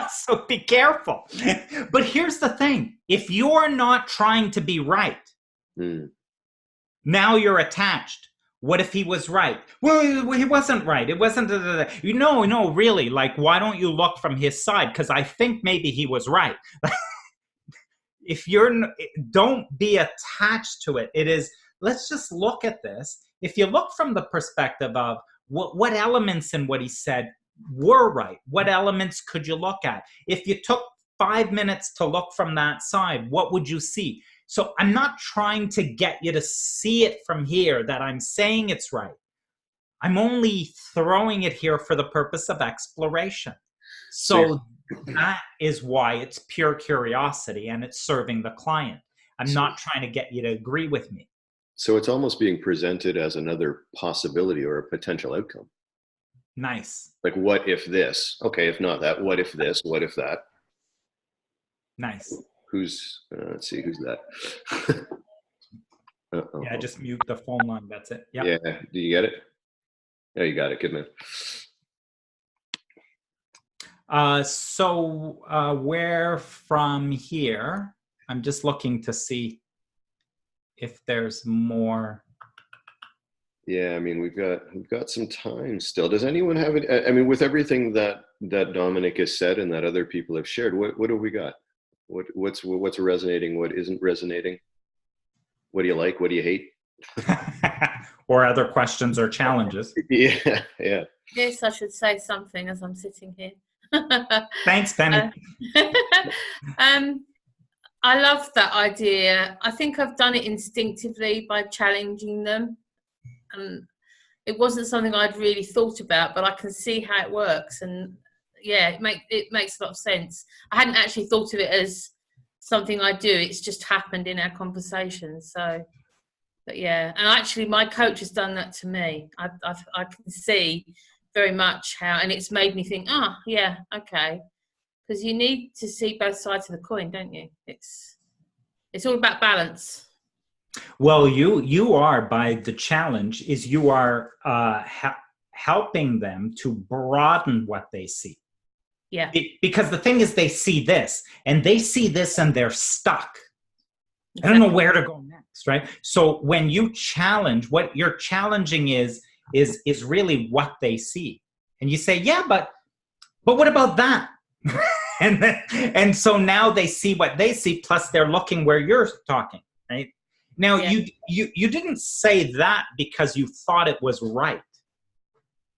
So be careful. But here's the thing. If you're not trying to be right, now you're attached. What if he was right? Well, he wasn't right. It wasn't. No, really. Like, why don't you look from his side? Because I think maybe he was right. Don't be attached to it. It is, let's just look at this. If you look from the perspective of what elements in what he said were right, what elements could you look at? If you took 5 minutes to look from that side, what would you see? So I'm not trying to get you to see it from here that I'm saying it's right. I'm only throwing it here for the purpose of exploration. So that is why it's pure curiosity and it's serving the client. I'm not trying to get you to agree with me. So it's almost being presented as another possibility or a potential outcome. Nice. Like, what if this? Okay, if not that, what if this? What if that? Nice. Let's see, who's that? Yeah, just mute the phone line. That's it. Yep. Yeah. Do you get it? Yeah, you got it. Good man. So where from here? I'm just looking to see if there's more. Yeah, I mean, we've got some time still. Does anyone have it? I mean, with everything that Dominic has said and that other people have shared, what have we got? What's resonating? What isn't resonating? What do you like? What do you hate? Or other questions or challenges? Yeah. Yes, I should say something as I'm sitting here. Thanks, Penny. I love that idea. I think I've done it instinctively by challenging them. and it wasn't something I'd really thought about, but I can see how it works, and yeah, it makes a lot of sense. I hadn't actually thought of it as something I do. It's just happened in our conversations. So, but yeah, and actually, my coach has done that to me. I can see very much how, and it's made me think, oh yeah, okay, because you need to see both sides of the coin, don't you? It's all about balance. Well, you are, by the challenge is you are helping them to broaden what they see. Yeah. Because the thing is, they see this and they're stuck. I don't know where to go next, right? So when you challenge, what you're challenging is really what they see. And you say, yeah, but what about that? and so now they see what they see, plus they're looking where you're talking, right? Now, Yeah. you didn't say that because you thought it was right.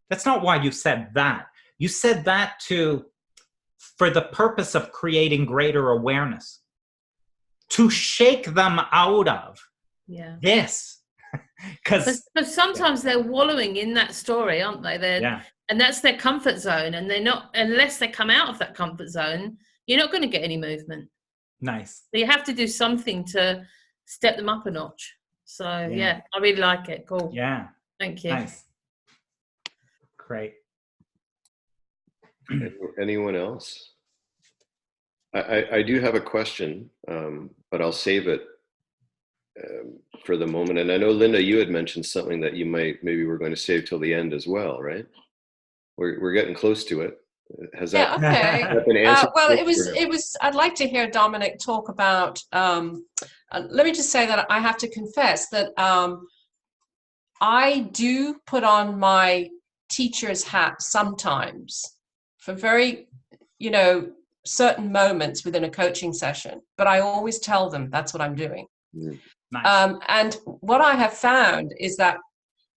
That's not why you said that. You said that for the purpose of creating greater awareness, to shake them out of this. Because sometimes they're wallowing in that story, aren't they? And that's their comfort zone, and they're not, unless they come out of that comfort zone, you're not going to get any movement. Nice. So you have to do something to step them up a notch. So yeah, I really like it. Cool. Yeah. Thank you. Nice. Great. Anyone else? I do have a question, but I'll save it for the moment. And I know, Linda, you had mentioned something that maybe we're going to save till the end as well, right? We're getting close to it. Has that, okay. that been answered? Well, it was. I'd like to hear Dominic talk about. Let me just say that I have to confess that I do put on my teacher's hat sometimes for very, certain moments within a coaching session. But I always tell them that's what I'm doing. Nice. And what I have found is that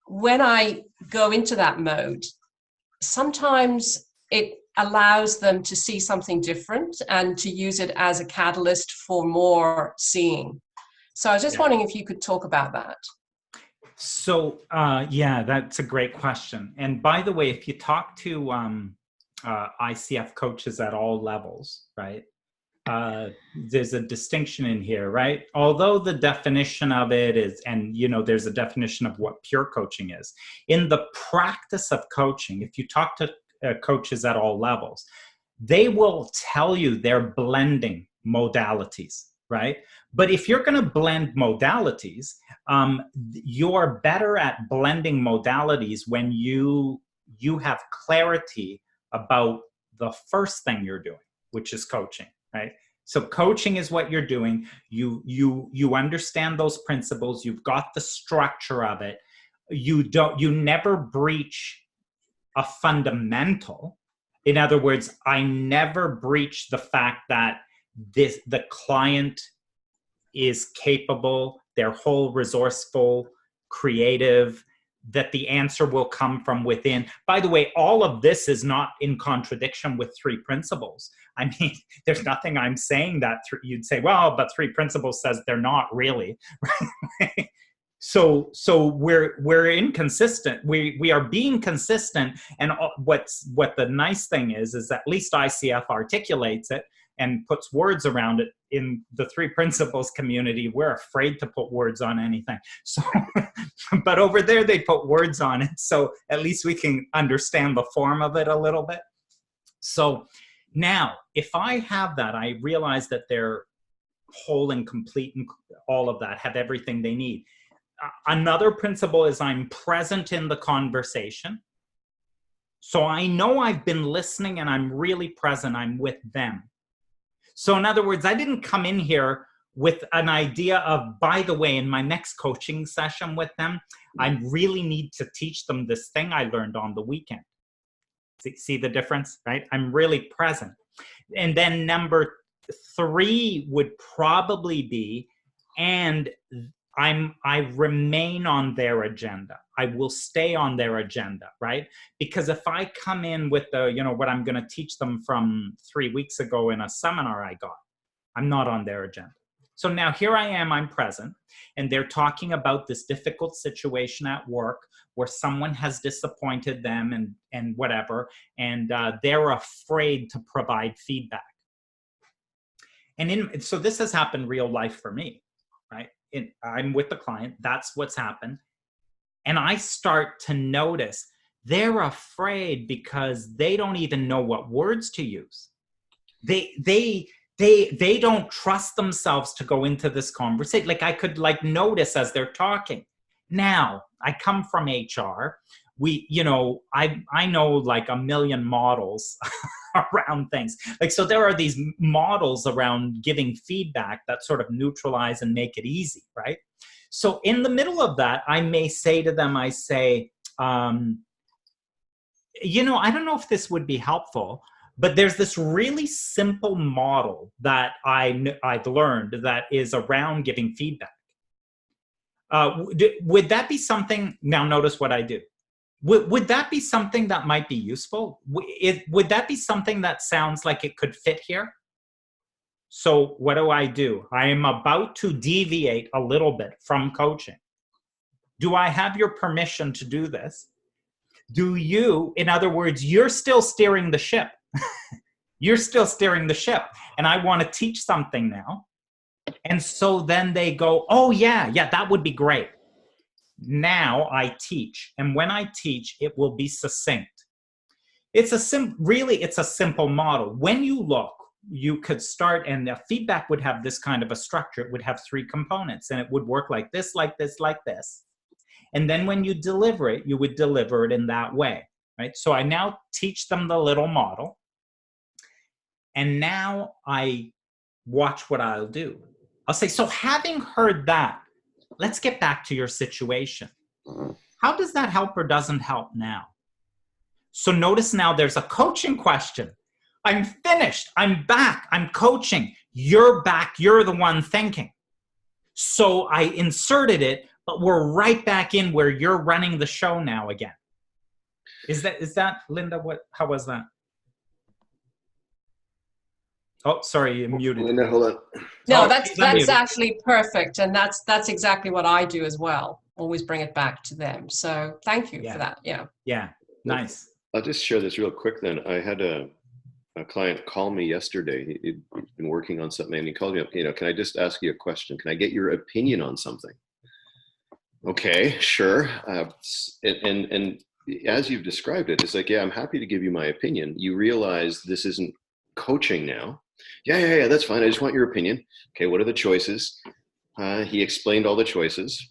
when I go into that mode, sometimes it allows them to see something different and to use it as a catalyst for more seeing. So I was just wondering if you could talk about that. So, that's a great question. And by the way, if you talk to ICF coaches at all levels, right, there's a distinction in here, right? Although the definition of it is, and there's a definition of what pure coaching is. In the practice of coaching, if you talk to coaches at all levels, they will tell you they're blending modalities, right? But if you're going to blend modalities, you're better at blending modalities when you have clarity about the first thing you're doing, which is coaching, right? So coaching is what you're doing. You understand those principles. You've got the structure of it. You never breach a fundamental. In other words, I never breach the fact that the client is capable, they're whole, resourceful, creative, that the answer will come from within. By the way, all of this is not in contradiction with three principles. I mean, there's nothing I'm saying that you'd say, well, but three principles says they're not really, right? So we're inconsistent. We are being consistent. And what the nice thing is at least ICF articulates it and puts words around it. In the three principles community, we're afraid to put words on anything. So, but over there they put words on it. So at least we can understand the form of it a little bit. So now, if I have that, I realize that they're whole and complete and all of that, have everything they need. Another principle is I'm present in the conversation. So I know I've been listening and I'm really present. I'm with them. So in other words, I didn't come in here with an idea of, by the way, in my next coaching session with them, I really need to teach them this thing I learned on the weekend. See the difference, right? I'm really present. And then number 3 would probably be, and I remain on their agenda. I will stay on their agenda, right? Because if I come in with what I'm going to teach them from 3 weeks ago in a seminar I got, I'm not on their agenda. So now here I am, I'm present, and they're talking about this difficult situation at work where someone has disappointed them and whatever, and they're afraid to provide feedback. And so this has happened real life for me, right? I'm with the client, that's what's happened. And I start to notice they're afraid because they don't even know what words to use. They don't trust themselves to go into this conversation. Like I could notice as they're talking. Now, I come from HR. I know like a million models around things. So there are these models around giving feedback that sort of neutralize and make it easy, right? So in the middle of that, I may say to them, I say, I don't know if this would be helpful, but there's this really simple model that I've learned that is around giving feedback. Would that be something, now notice what I do. Would that be something that might be useful? Would that be something that sounds like it could fit here? So what do? I am about to deviate a little bit from coaching. Do I have your permission to do this? Do you, in other words, you're still steering the ship. You're still steering the ship. And I want to teach something now. And so then they go, oh yeah, that would be great. Now I teach. And when I teach, it will be succinct. It's a simple model. When you look, you could start, and the feedback would have this kind of a structure. It would have 3 components, and it would work like this, like this, like this. And then when you deliver it, you would deliver it in that way, right? So I now teach them the little model. And now I watch what I'll do. I'll say, so having heard that, let's get back to your situation. How does that help or doesn't help now? So notice now there's a coaching question. I'm finished. I'm back. I'm coaching. You're back. You're the one thinking. So I inserted it, but we're right back in where you're running the show now again. Is that Linda? How was that? Oh, sorry, you muted. Linda, hold on. No, that's actually perfect, and that's exactly what I do as well. Always bring it back to them. So thank you for that. Yeah, nice. I'll just share this real quick. Then I had a client call me yesterday. He'd been working on something, and he called me up. Can I just ask you a question? Can I get your opinion on something? Okay, sure. And as you've described it, it's like, yeah, I'm happy to give you my opinion. You realize this isn't coaching now. Yeah, that's fine. I just want your opinion. Okay, what are the choices? He explained all the choices.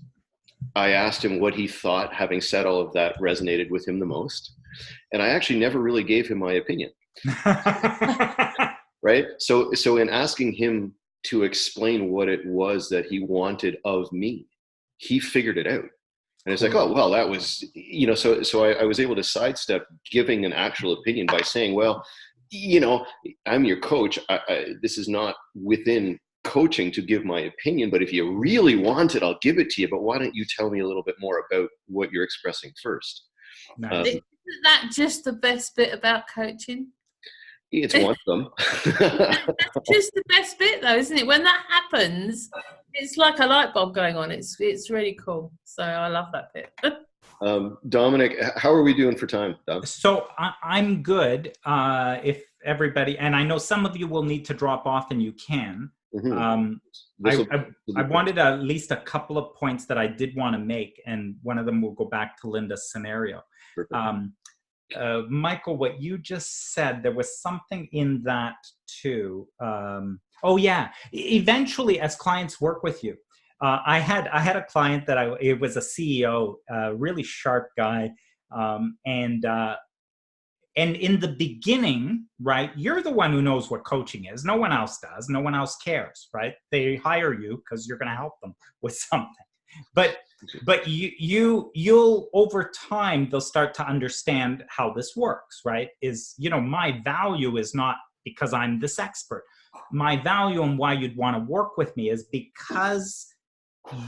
I asked him what he thought, having said all of that, resonated with him the most. And I actually never really gave him my opinion. Right? So in asking him to explain what it was that he wanted of me, he figured it out. And it's like, oh, well, that was, so I was able to sidestep giving an actual opinion by saying, well, I'm your coach. This is not within coaching to give my opinion, but if you really want it, I'll give it to you. But why don't you tell me a little bit more about what you're expressing first? Nice. Isn't that just the best bit about coaching? It's one of them. That's just the best bit, though, isn't it? When that happens, it's like a light bulb going on. It's really cool. So I love that bit. Dominic, how are we doing for time, Dom? So I'm good. If everybody, and I know some of you will need to drop off, and you can. Mm-hmm. I wanted at least a couple of points that I did want to make, and one of them will go back to Linda's scenario. Michael, what you just said, there was something in that too. Oh yeah, eventually as clients work with you, I had a client that it was a CEO, a really sharp guy, and in the beginning, right, you're the one who knows what coaching is. No one else does. No one else cares, right? They hire you because you're going to help them with something. But you'll over time, they'll start to understand how this works, right? My value is not because I'm this expert. My value and why you'd want to work with me is because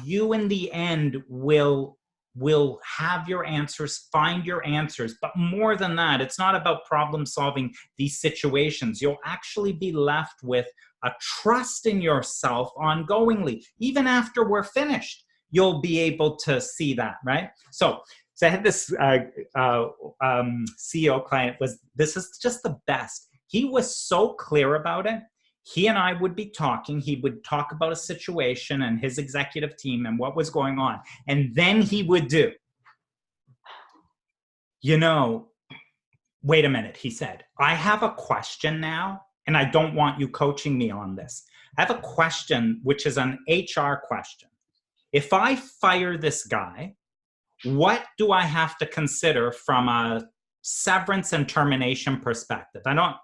you in the end will have your answers, find your answers. But more than that, it's not about problem solving these situations. You'll actually be left with trust in yourself ongoingly. Even after we're finished, you'll be able to see that, right? So I had this CEO client, this is just the best. He was so clear about it. He and I would be talking. He would talk about a situation and his executive team and what was going on. And then he would do, wait a minute, he said, I have a question now, and I don't want you coaching me on this. I have a question, which is an HR question. If I fire this guy, what do I have to consider from a severance and termination perspective? I don't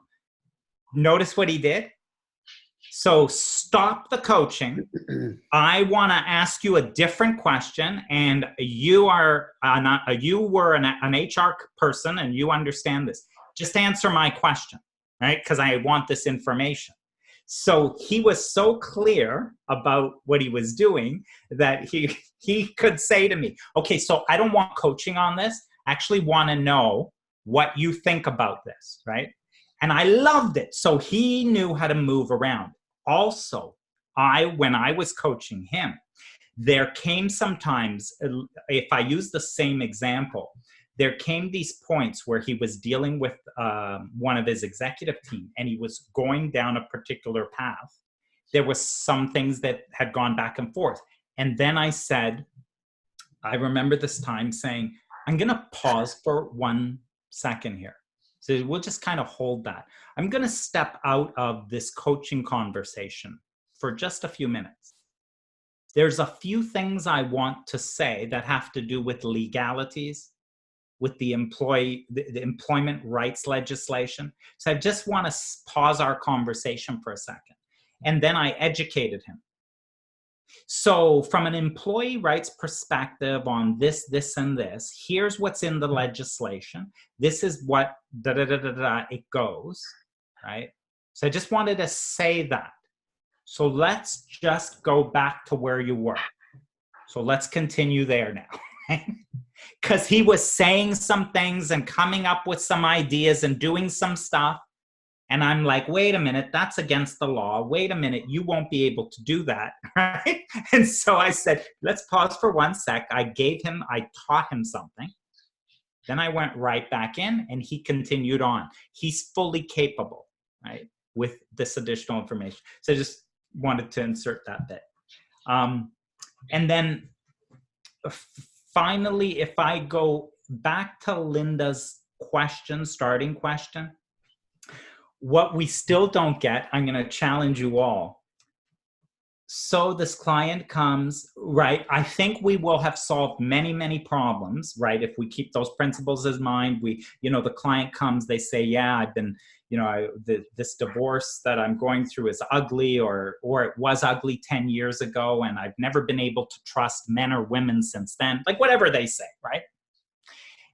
notice what he did. So stop the coaching. I want to ask you a different question, and you were an HR person and you understand this. Just answer my question, right? Because I want this information. So he was so clear about what he was doing that he could say to me, okay, so I don't want coaching on this. I actually want to know what you think about this, right? And I loved it. So he knew how to move around. Also, when I was coaching him, there came sometimes, if I use the same example, there came these points where he was dealing with one of his executive team and he was going down a particular path. There was some things that had gone back and forth. And then I remember this time saying, I'm going to pause for 1 second here. So we'll just kind of hold that. I'm going to step out of this coaching conversation for just a few minutes. There's a few things I want to say that have to do with legalities, with the employment rights legislation. So I just want to pause our conversation for a second. And then I educated him. So from an employee rights perspective on this, and this, here's what's in the legislation. This is what it goes, right? So I just wanted to say that. So let's just go back to where you were. So let's continue there now, right? Because he was saying some things and coming up with some ideas and doing some stuff. And I'm like, wait a minute, that's against the law. Wait a minute, you won't be able to do that, right? And so I said, let's pause for 1 sec. I taught him something. Then I went right back in and he continued on. He's fully capable, right, with this additional information. So I just wanted to insert that bit. And then finally, if I go back to Linda's starting question, what we still don't get, I'm going to challenge you all. So this client comes, right? I think we will have solved many, many problems, right? If we keep those principles in mind, the client comes, they say, yeah, I've been, this divorce that I'm going through is ugly, or it was ugly 10 years ago, and I've never been able to trust men or women since then, like whatever they say, right?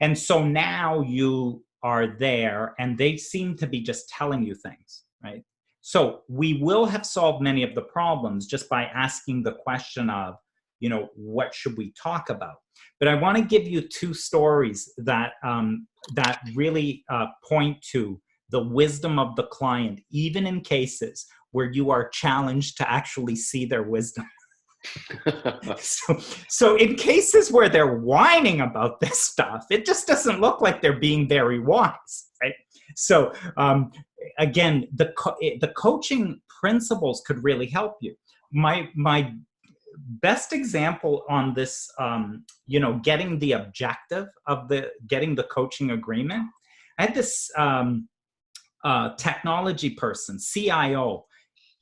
And so now you are there and they seem to be just telling you things, right? So we will have solved many of the problems just by asking the question of, what should we talk about? But I want to give you 2 stories that really point to the wisdom of the client, even in cases where you are challenged to actually see their wisdom. So in cases where they're whining about this stuff, it just doesn't look like they're being very wise, right? So again, the coaching principles could really help you. My best example on this, getting the objective of getting the coaching agreement, I had this technology person, CIO.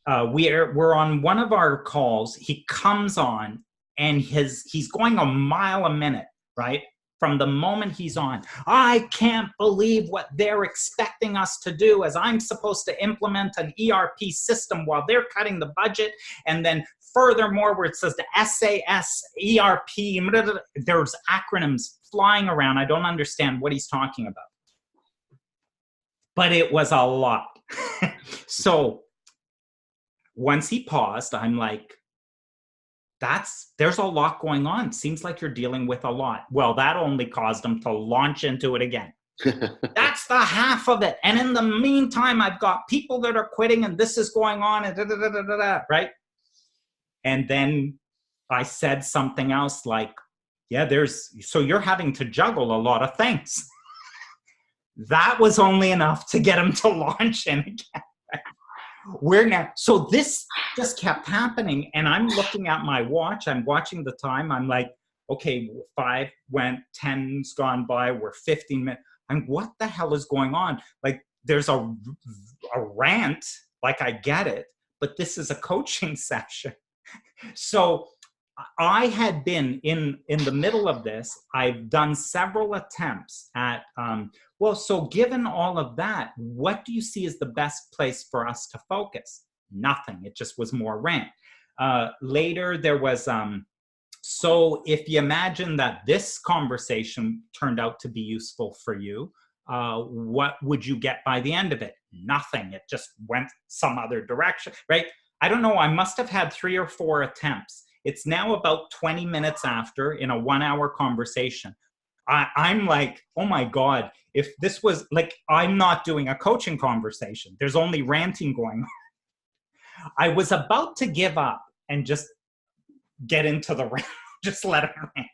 We're on one of our calls. He comes on and he's going a mile a minute, right? From the moment he's on, I can't believe what they're expecting us to do, as I'm supposed to implement an ERP system while they're cutting the budget. And then furthermore, where it says the SAS, ERP, there's acronyms flying around. I don't understand what he's talking about. But it was a lot. So once he paused, I'm like, there's a lot going on. Seems like you're dealing with a lot. Well, that only caused him to launch into it again. That's the half of it. And in the meantime, I've got people that are quitting and this is going on and right? And then I said something else like, yeah, so you're having to juggle a lot of things. That was only enough to get him to launch in again. We're now, so this just kept happening. And I'm looking at my watch. I'm watching the time. I'm like, okay, 5 went, 10's gone by. We're 15 minutes. And what the hell is going on? Like, there's a rant, like I get it, but this is a coaching session. So I had been in the middle of this. I've done several attempts at, well, so given all of that, what do you see as the best place for us to focus? Nothing. It just was more rant. Later, there was, so if you imagine that this conversation turned out to be useful for you, what would you get by the end of it? Nothing. It just went some other direction, right? I don't know. I must have had 3 or 4 attempts. It's now about 20 minutes after in a 1-hour conversation. I'm like, oh my God, if this was like, I'm not doing a coaching conversation. There's only ranting going on. I was about to give up and just get into the rant, just let it rant.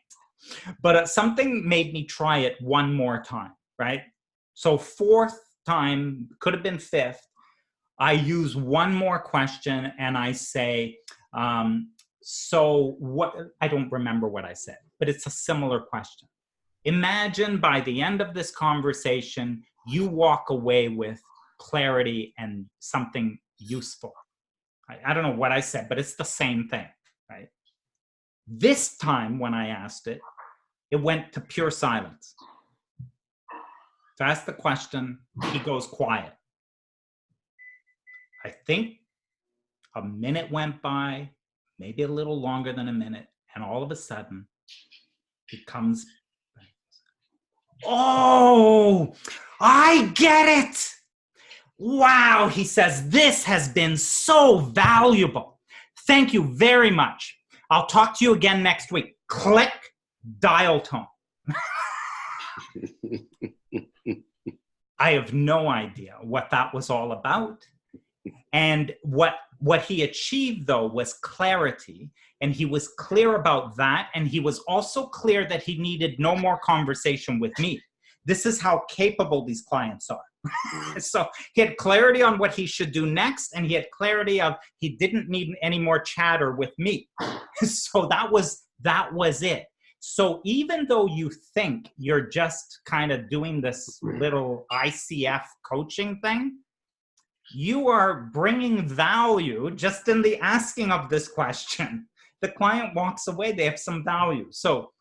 But something made me try it one more time, right? So 4th time, could have been 5th. I use one more question and I say, so what, I don't remember what I said, but it's a similar question. Imagine by the end of this conversation, you walk away with clarity and something useful. I don't know what I said, but it's the same thing, right? This time when I asked it, it went to pure silence. So I asked the question, he goes quiet. I think a minute went by, maybe a little longer than a minute, and all of a sudden, he comes, oh, I get it. Wow, he says, this has been so valuable. Thank you very much. I'll talk to you again next week. Click, dial tone. I have no idea what that was all about. And what he achieved, though, was clarity. And he was clear about that. And he was also clear that he needed no more conversation with me. This is how capable these clients are. So he had clarity on what he should do next. And he had clarity of he didn't need any more chatter with me. So that was it. So even though you think you're just kind of doing this little ICF coaching thing, you are bringing value just in the asking of this question. The client walks away, they have some value. So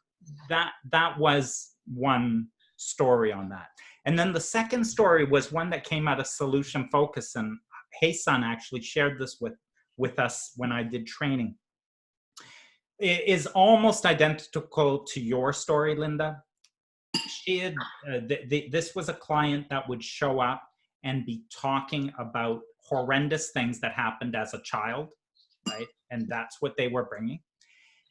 that was one story on that. And then the second story was one that came out of Solution Focus, and Hasan actually shared this with us when I did training. It is almost identical to your story, Linda. She had, this was a client that would show up and be talking about horrendous things that happened as a child, right? And that's what they were bringing.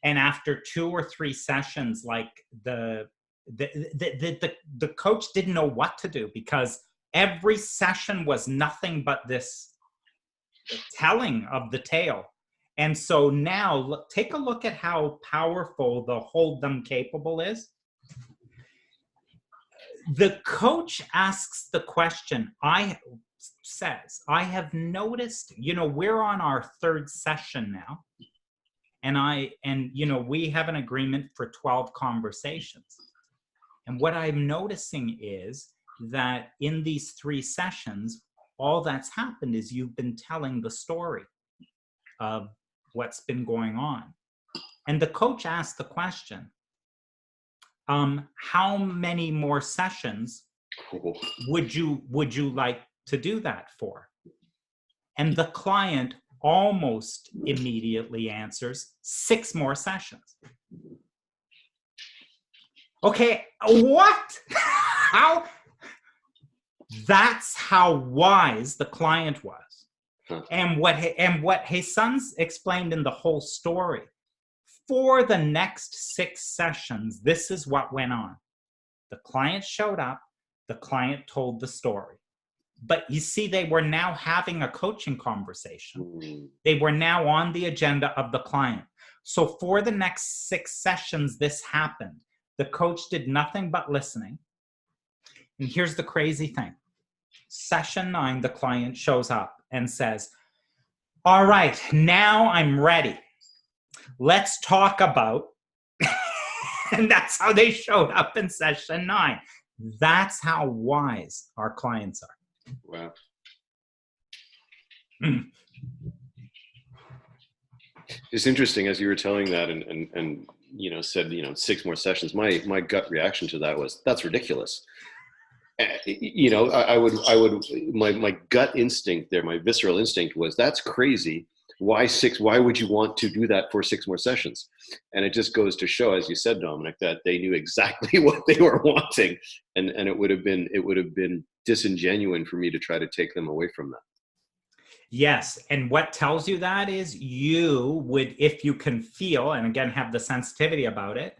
And after 2 or 3 sessions, like the coach didn't know what to do, because every session was nothing but this telling of the tale. And so now take a look at how powerful the hold them capable is. The coach asks the question, I have noticed, we're on our 3rd session now. And we have an agreement for 12 conversations. And what I'm noticing is that in these 3 sessions, all that's happened is you've been telling the story of what's been going on. And the coach asked the question, how many more sessions would you like to do that for? And the client almost immediately answers, 6 more sessions. Okay, what? How? That's how wise the client was. And what Hasan's explained in the whole story. For the next 6 sessions, this is what went on. The client showed up. The client told the story. But you see, they were now having a coaching conversation. They were now on the agenda of the client. So for the next 6 sessions, this happened. The coach did nothing but listening. And here's the crazy thing. Session 9, the client shows up and says, all right, now I'm ready. Let's talk about, and that's how they showed up in session 9. That's how wise our clients are. Wow. It's interesting as you were telling that and said 6 more sessions. My gut reaction to that was, that's ridiculous. I would my gut instinct there, my visceral instinct was, that's crazy. Why 6? Why would you want to do that for 6 more sessions? And it just goes to show, as you said, Dominic, that they knew exactly what they were wanting, and it would have been disingenuous for me to try to take them away from that. Yes, and what tells you that is you would, if you can feel, and again have the sensitivity about it,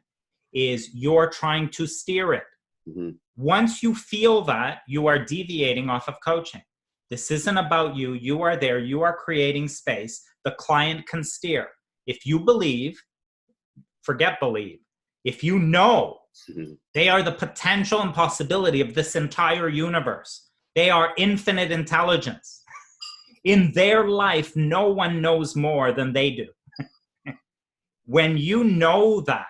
is you're trying to steer it. Mm-hmm. Once you feel that, you are deviating off of coaching. This isn't about you. You are there. You are creating space. The client can steer. If you believe, forget believe. If you know, they are the potential and possibility of this entire universe. They are infinite intelligence. In their life, no one knows more than they do. When you know that,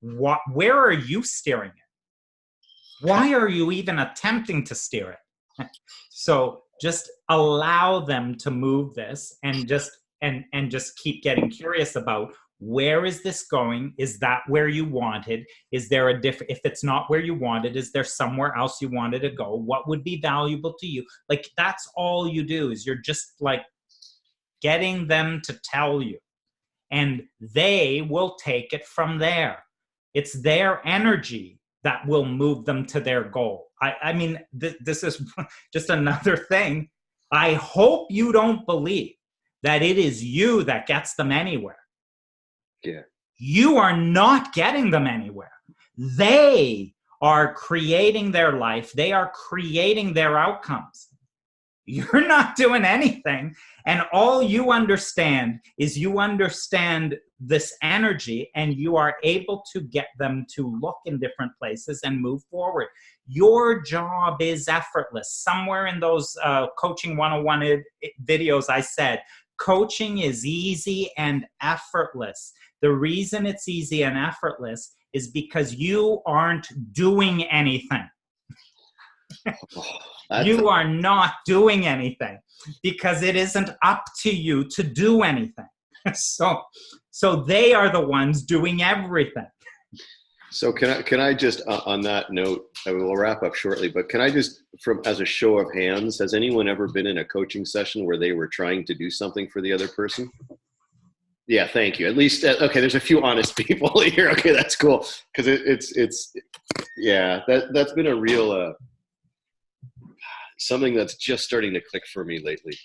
where are you steering it? Why are you even attempting to steer it? So just allow them to move this and just keep getting curious about, where is this going? Is that where you wanted? Is there a different, if it's not where you wanted, is there somewhere else you wanted to go? What would be valuable to you? Like, that's all you do, is you're just like getting them to tell you, and they will take it from there. It's their energy that will move them to their goal. I mean, this is just another thing. I hope you don't believe that it is you that gets them anywhere. Yeah. You are not getting them anywhere. They are creating their life. They are creating their outcomes. You're not doing anything. And all you understand is you understand this energy, and you are able to get them to look in different places and move forward. Your job is effortless. Somewhere in those Coaching 101 videos, I said, coaching is easy and effortless. The reason it's easy and effortless is because you aren't doing anything. You are not doing anything because it isn't up to you to do anything. So they are the ones doing everything. So can I just on that note, I will wrap up shortly, but can I just, as a show of hands, has anyone ever been in a coaching session where they were trying to do something for the other person? Yeah, thank you. At least, okay, there's a few honest people here. Okay, that's cool. Because it's yeah, that's been a real, something that's just starting to click for me lately.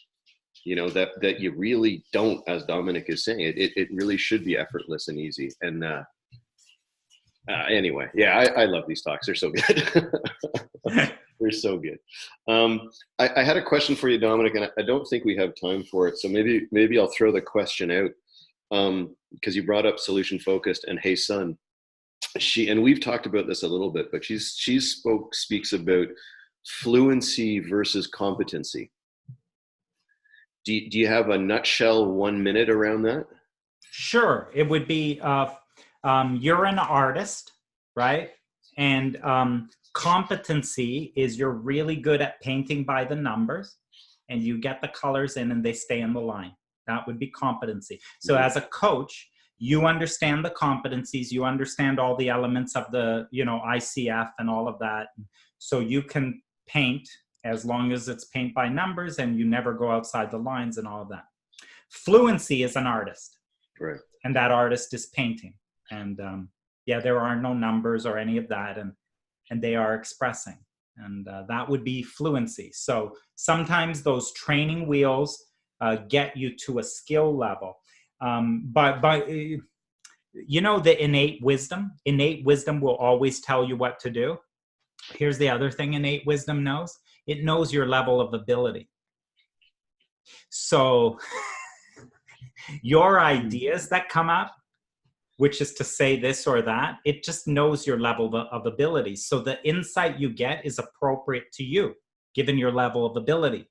That you really don't, as Dominic is saying, it really should be effortless and easy. And anyway, yeah, I love these talks. They're so good. They're so good. I had a question for you, Dominic, and I don't think we have time for it. So maybe I'll throw the question out. Because you brought up solution focused, and Hey Sun, and we've talked about this a little bit, but she speaks about fluency versus competency. Do you have a nutshell 1 minute around that? Sure. It would be you're an artist, right? And competency is you're really good at painting by the numbers, and you get the colors in and they stay in the line. That would be competency. So as a coach, you understand the competencies, you understand all the elements of the, ICF and all of that. So you can paint as long as it's paint by numbers and you never go outside the lines and all of that. Fluency is an artist. Right. And that artist is painting. And there are no numbers or any of that. And they are expressing. And that would be fluency. So sometimes those training wheels get you to a skill level. But the innate wisdom will always tell you what to do. Here's the other thing innate wisdom knows. It knows your level of ability. So your ideas that come up, which is to say this or that, it just knows your level of ability. So the insight you get is appropriate to you, given your level of ability.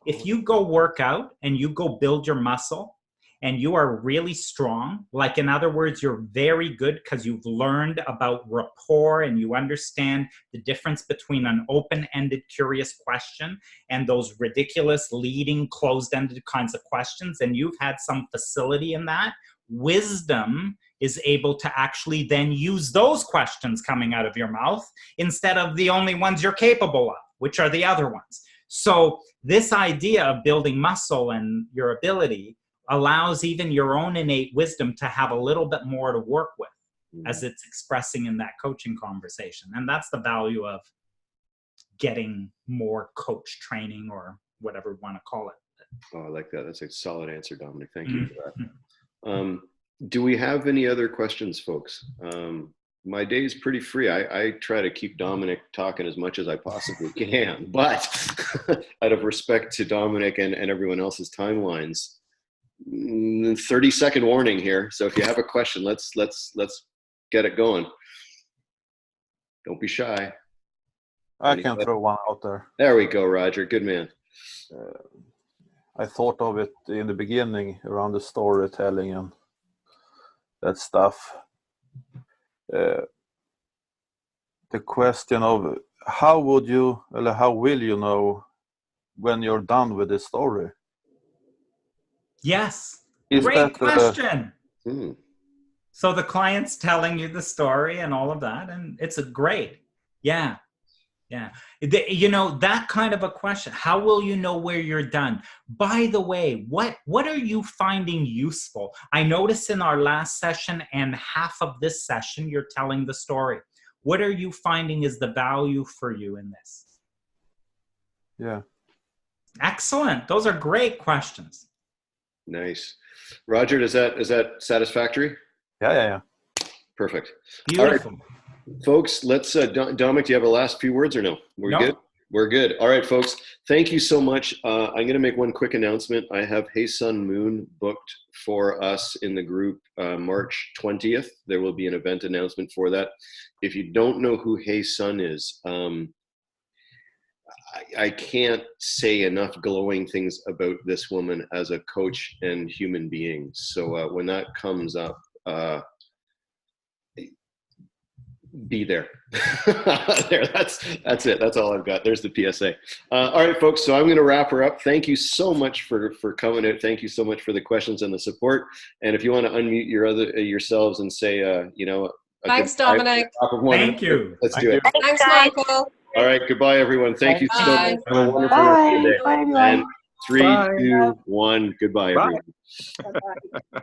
If you go work out and you go build your muscle and you are really strong, like in other words, you're very good because you've learned about rapport and you understand the difference between an open-ended curious question and those ridiculous leading closed-ended kinds of questions, and you've had some facility in that, wisdom is able to actually then use those questions coming out of your mouth instead of the only ones you're capable of, which are the other ones. So this idea of building muscle and your ability allows even your own innate wisdom to have a little bit more to work with as it's expressing in that coaching conversation. And that's the value of getting more coach training or whatever you want to call it. Oh, I like that. That's a solid answer, Dominic. Thank you for that. Do we have any other questions, folks? My day is pretty free. I try to keep Dominic talking as much as I possibly can, but out of respect to Dominic and everyone else's timelines, 30-second warning here. So if you have a question, let's get it going. Don't be shy. I can throw one out there. There we go, Roger. Good man. I thought of it in the beginning around the storytelling and that stuff. The question of how will you know when you're done with the story? Yes. Is Great that, question. So the client's telling you the story and all of that, and it's a great. Yeah. You know, that kind of a question. How will you know where you're done? By the way, what are you finding useful? I noticed in our last session and half of this session, you're telling the story. What are you finding is the value for you in this? Yeah. Excellent. Those are great questions. Nice. Roger, is that satisfactory? Yeah. Perfect. Beautiful. All right, folks, let's, Dominic, do you have a last few words or no? We're good? We're good. All right, folks, thank you so much. I'm going to make one quick announcement. I have Hey Sun Moon booked for us in the group March 20th. There will be an event announcement for that. If you don't know who Hey Sun is, I can't say enough glowing things about this woman as a coach and human being. So when that comes up, be there. That's it. That's all I've got. There's the PSA. All right, folks. So I'm going to wrap her up. Thank you so much for coming out. Thank you so much for the questions and the support. And if you want to unmute yourselves and say, thanks, Dominic. Thank you. Let's do it. Thanks, Michael. All right. Goodbye, everyone. Thank you so much. Bye. Have a wonderful rest of the day. Bye. And 3, Bye. 2, 1. Goodbye, Bye. everyone. Bye-bye.